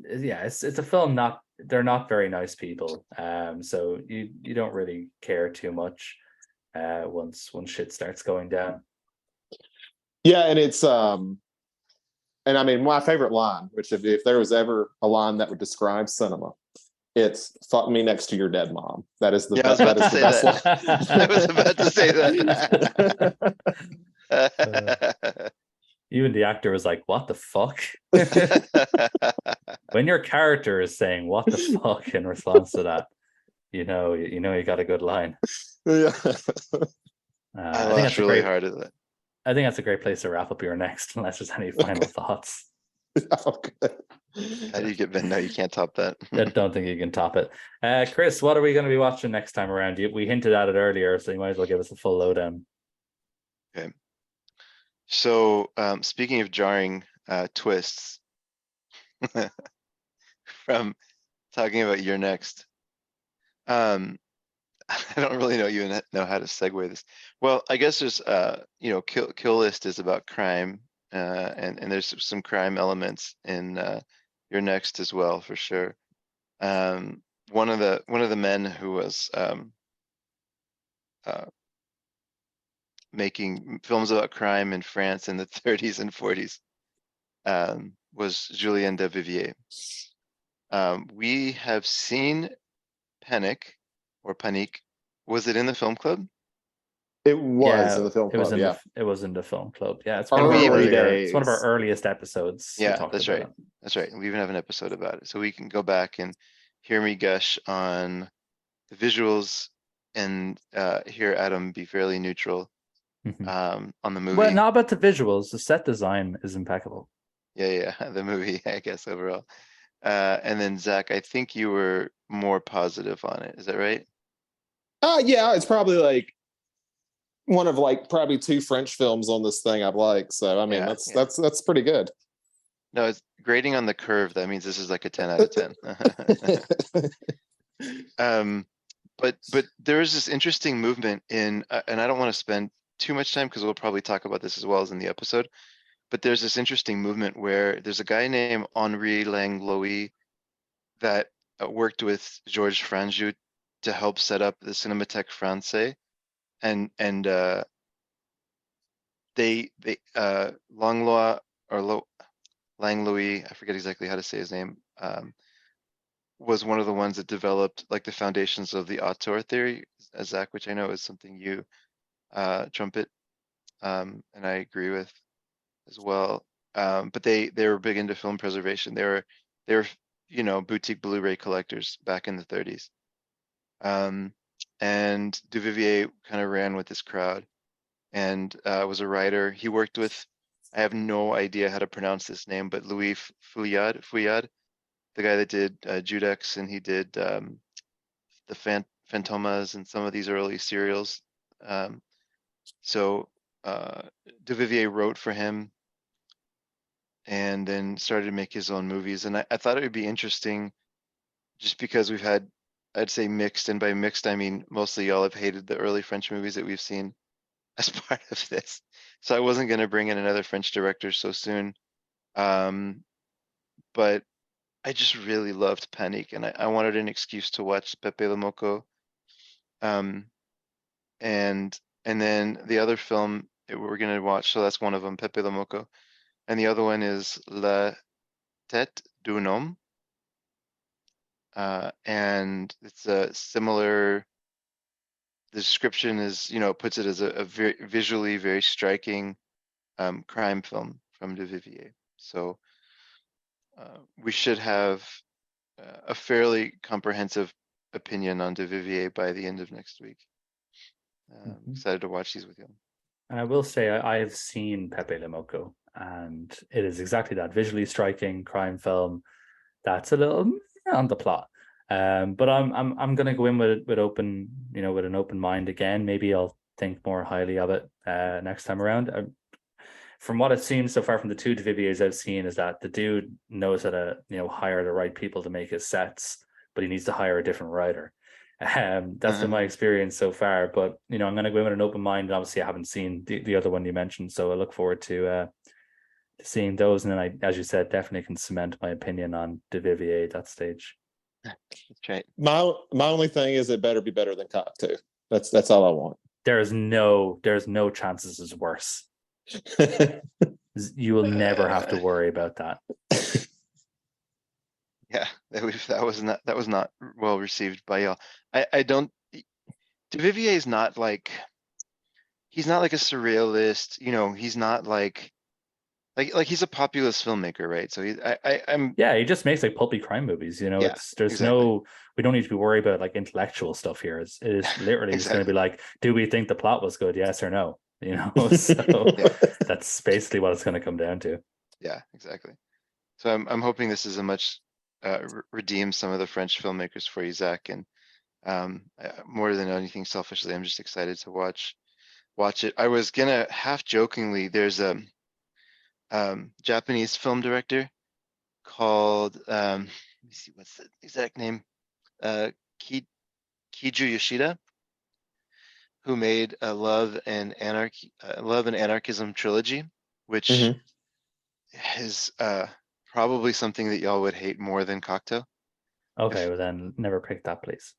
it's a film they're not very nice people. So you don't really care too much once shit starts going down.
Yeah, and it's and I mean my favorite line, which if there was ever a line that would describe cinema, It's "Fuck me next to your dead mom." That is the
Yeah, I was
best.
about
That
to
is the
say
best
that.
line.
I was about to say that.
Even the actor was like, "What the fuck?" When your character is saying "What the fuck" in response to that, you know you got a good line.
Yeah.
I
I think
laughed
that's a
really
great.
hard at that.
I think that's a great place to wrap up your next, unless there's any final thoughts.
Okay.
How do you get Ben? No, you can't top that.
I don't think you can top it. Chris, what are we going to be watching next time around? We hinted at it earlier, so you might as well give us a full lowdown.
Okay. So, speaking of jarring twists, from talking about your next, I don't really know how to segue this. Well, I guess there's Kill List is about crime, and there's some crime elements in your next as well, for sure. One of the men who was making films about crime in France in the 30s and 40s was Julien Duvivier. We have seen Panic or Panique. Was it in the film club?
It was in the film club.
It was in the film club. Yeah, it's
Early
it's one of our
days.
earliest episodes. We
Yeah,
talked
that's
about
right.
it.
That's right. We even have an episode about it, so we can go back and hear me gush on the visuals and hear Adam be fairly neutral on the movie.
Well, not about the visuals. The set design is impeccable.
Yeah, the movie, I guess, overall. And then Zach, I think you were more positive on it. Is that right?
Yeah, it's probably like one of like probably 2 French films on this thing I've liked. So I mean,
Yeah,
that's pretty good.
No, it's grading on the curve. That means this is like a 10 out of 10. But there is this interesting movement in, and I don't want to spend too much time because we'll probably talk about this as well as in the episode. But there's this interesting movement where there's a guy named Henri Langlois that worked with Georges Franju to help set up the Cinémathèque Française, and they Langlois or Langlois, I forget exactly how to say his name, was one of the ones that developed like the foundations of the auteur theory, Zach, which I know is something you trumpet, and I agree with as well. But they were big into film preservation. They were boutique Blu-ray collectors back in the 30s. And Duvivier kind of ran with this crowd and was a writer. He worked with, I have no idea how to pronounce this name, but Louis Fouillade, the guy that did Judex, and he did the Fantomas and some of these early serials. So Duvivier wrote for him and then started to make his own movies. And I thought it would be interesting just because we've had, I'd say mixed, and by mixed, I mean mostly y'all have hated the early French movies that we've seen as part of this. So I wasn't going to bring in another French director so soon. But I just really loved Panique, and I wanted an excuse to watch Pepe Le Moko. And then the other film that we're going to watch, so that's one of them, Pepe Le Moko. And the other one is La Tête d'un Homme. And it's a similar, the description is, puts it as a very visually very striking crime film from Duvivier. So we should have a fairly comprehensive opinion on Duvivier by the end of next week. Excited to watch these with you.
And I will say I have seen Pepe Le Moko, and it is exactly that visually striking crime film that's a little on the plot. But I'm gonna go in with open, with an open mind again. Maybe I'll think more highly of it next time around. From what it seems so far from the 2 Duviviers I've seen is that the dude knows how to hire the right people to make his sets, but he needs to hire a different writer. That's been my experience so far. But I'm going to go in with an open mind, and obviously I haven't seen the other one you mentioned, so I look forward to seeing those. And then I, as you said, definitely can cement my opinion on Duvivier at that stage.
That's right.
My only thing is it better be better than Cop 2. That's all I want.
There's no chances it's worse. You will never have to worry about that.
Yeah, that was not well received by y'all. I don't. Duvivier is not like he's not like a surrealist. You know, he's not like he's a populist filmmaker, right? So I'm
Yeah, he just makes like pulpy crime movies. You know,
yeah,
there's
exactly.
no, we don't need to be worried about like intellectual stuff here. It is literally just going to
Exactly.
be like, do we think the plot was good? Yes or no? You know, so
Yeah.
that's basically what it's going to come down to.
Yeah, exactly. So I'm hoping this is a much redeem some of the French filmmakers for you, Zach, and more than anything, selfishly, I'm just excited to watch it. I was gonna half jokingly, there's a Japanese film director called let me see what's the exact name, uh, Ki, Kiju Yoshida, who made a Love and Anarchism trilogy, which
Mhm.
is probably something that y'all would hate more than Cocteau.
Okay, well then never pick that, please.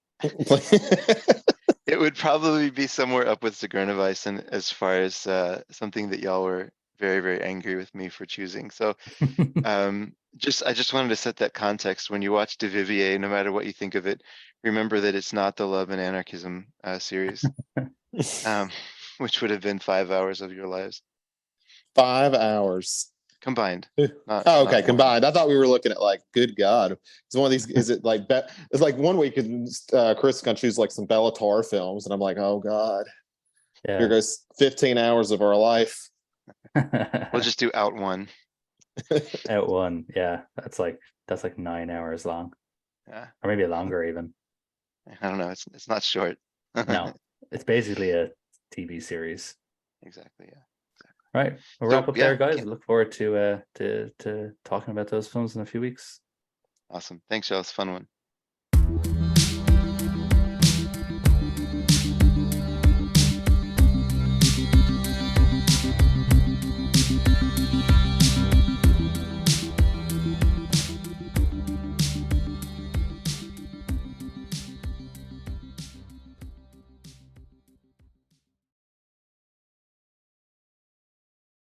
It would probably be somewhere up with Zagranovice as far as something that y'all were very, very angry with me for choosing. So I just wanted to set that context. When you watch Duvivier, no matter what you think of it, remember that it's not the Love and Anarchism series, um, which would have been 5 hours of your lives
5 hours.
combined, not
Oh,
not
okay,
one.
combined. I thought we were looking at like, good God, it's one of these. Is it like it's like one week Chris is gonna choose like some Bellatar films, and I'm like, oh God, here
Yeah.
goes 15 hours of our life.
We'll just do out one.
Out one. Yeah, that's like 9 hours long,
Yeah,
or maybe longer even.
I don't know. It's not short.
No, it's basically a TV series.
Exactly. Yeah.
Right. We'll
So
wrap up
yeah,
there, guys. Look forward to talking about those films in a few weeks.
awesome. Thanks, y'all. It's a fun one.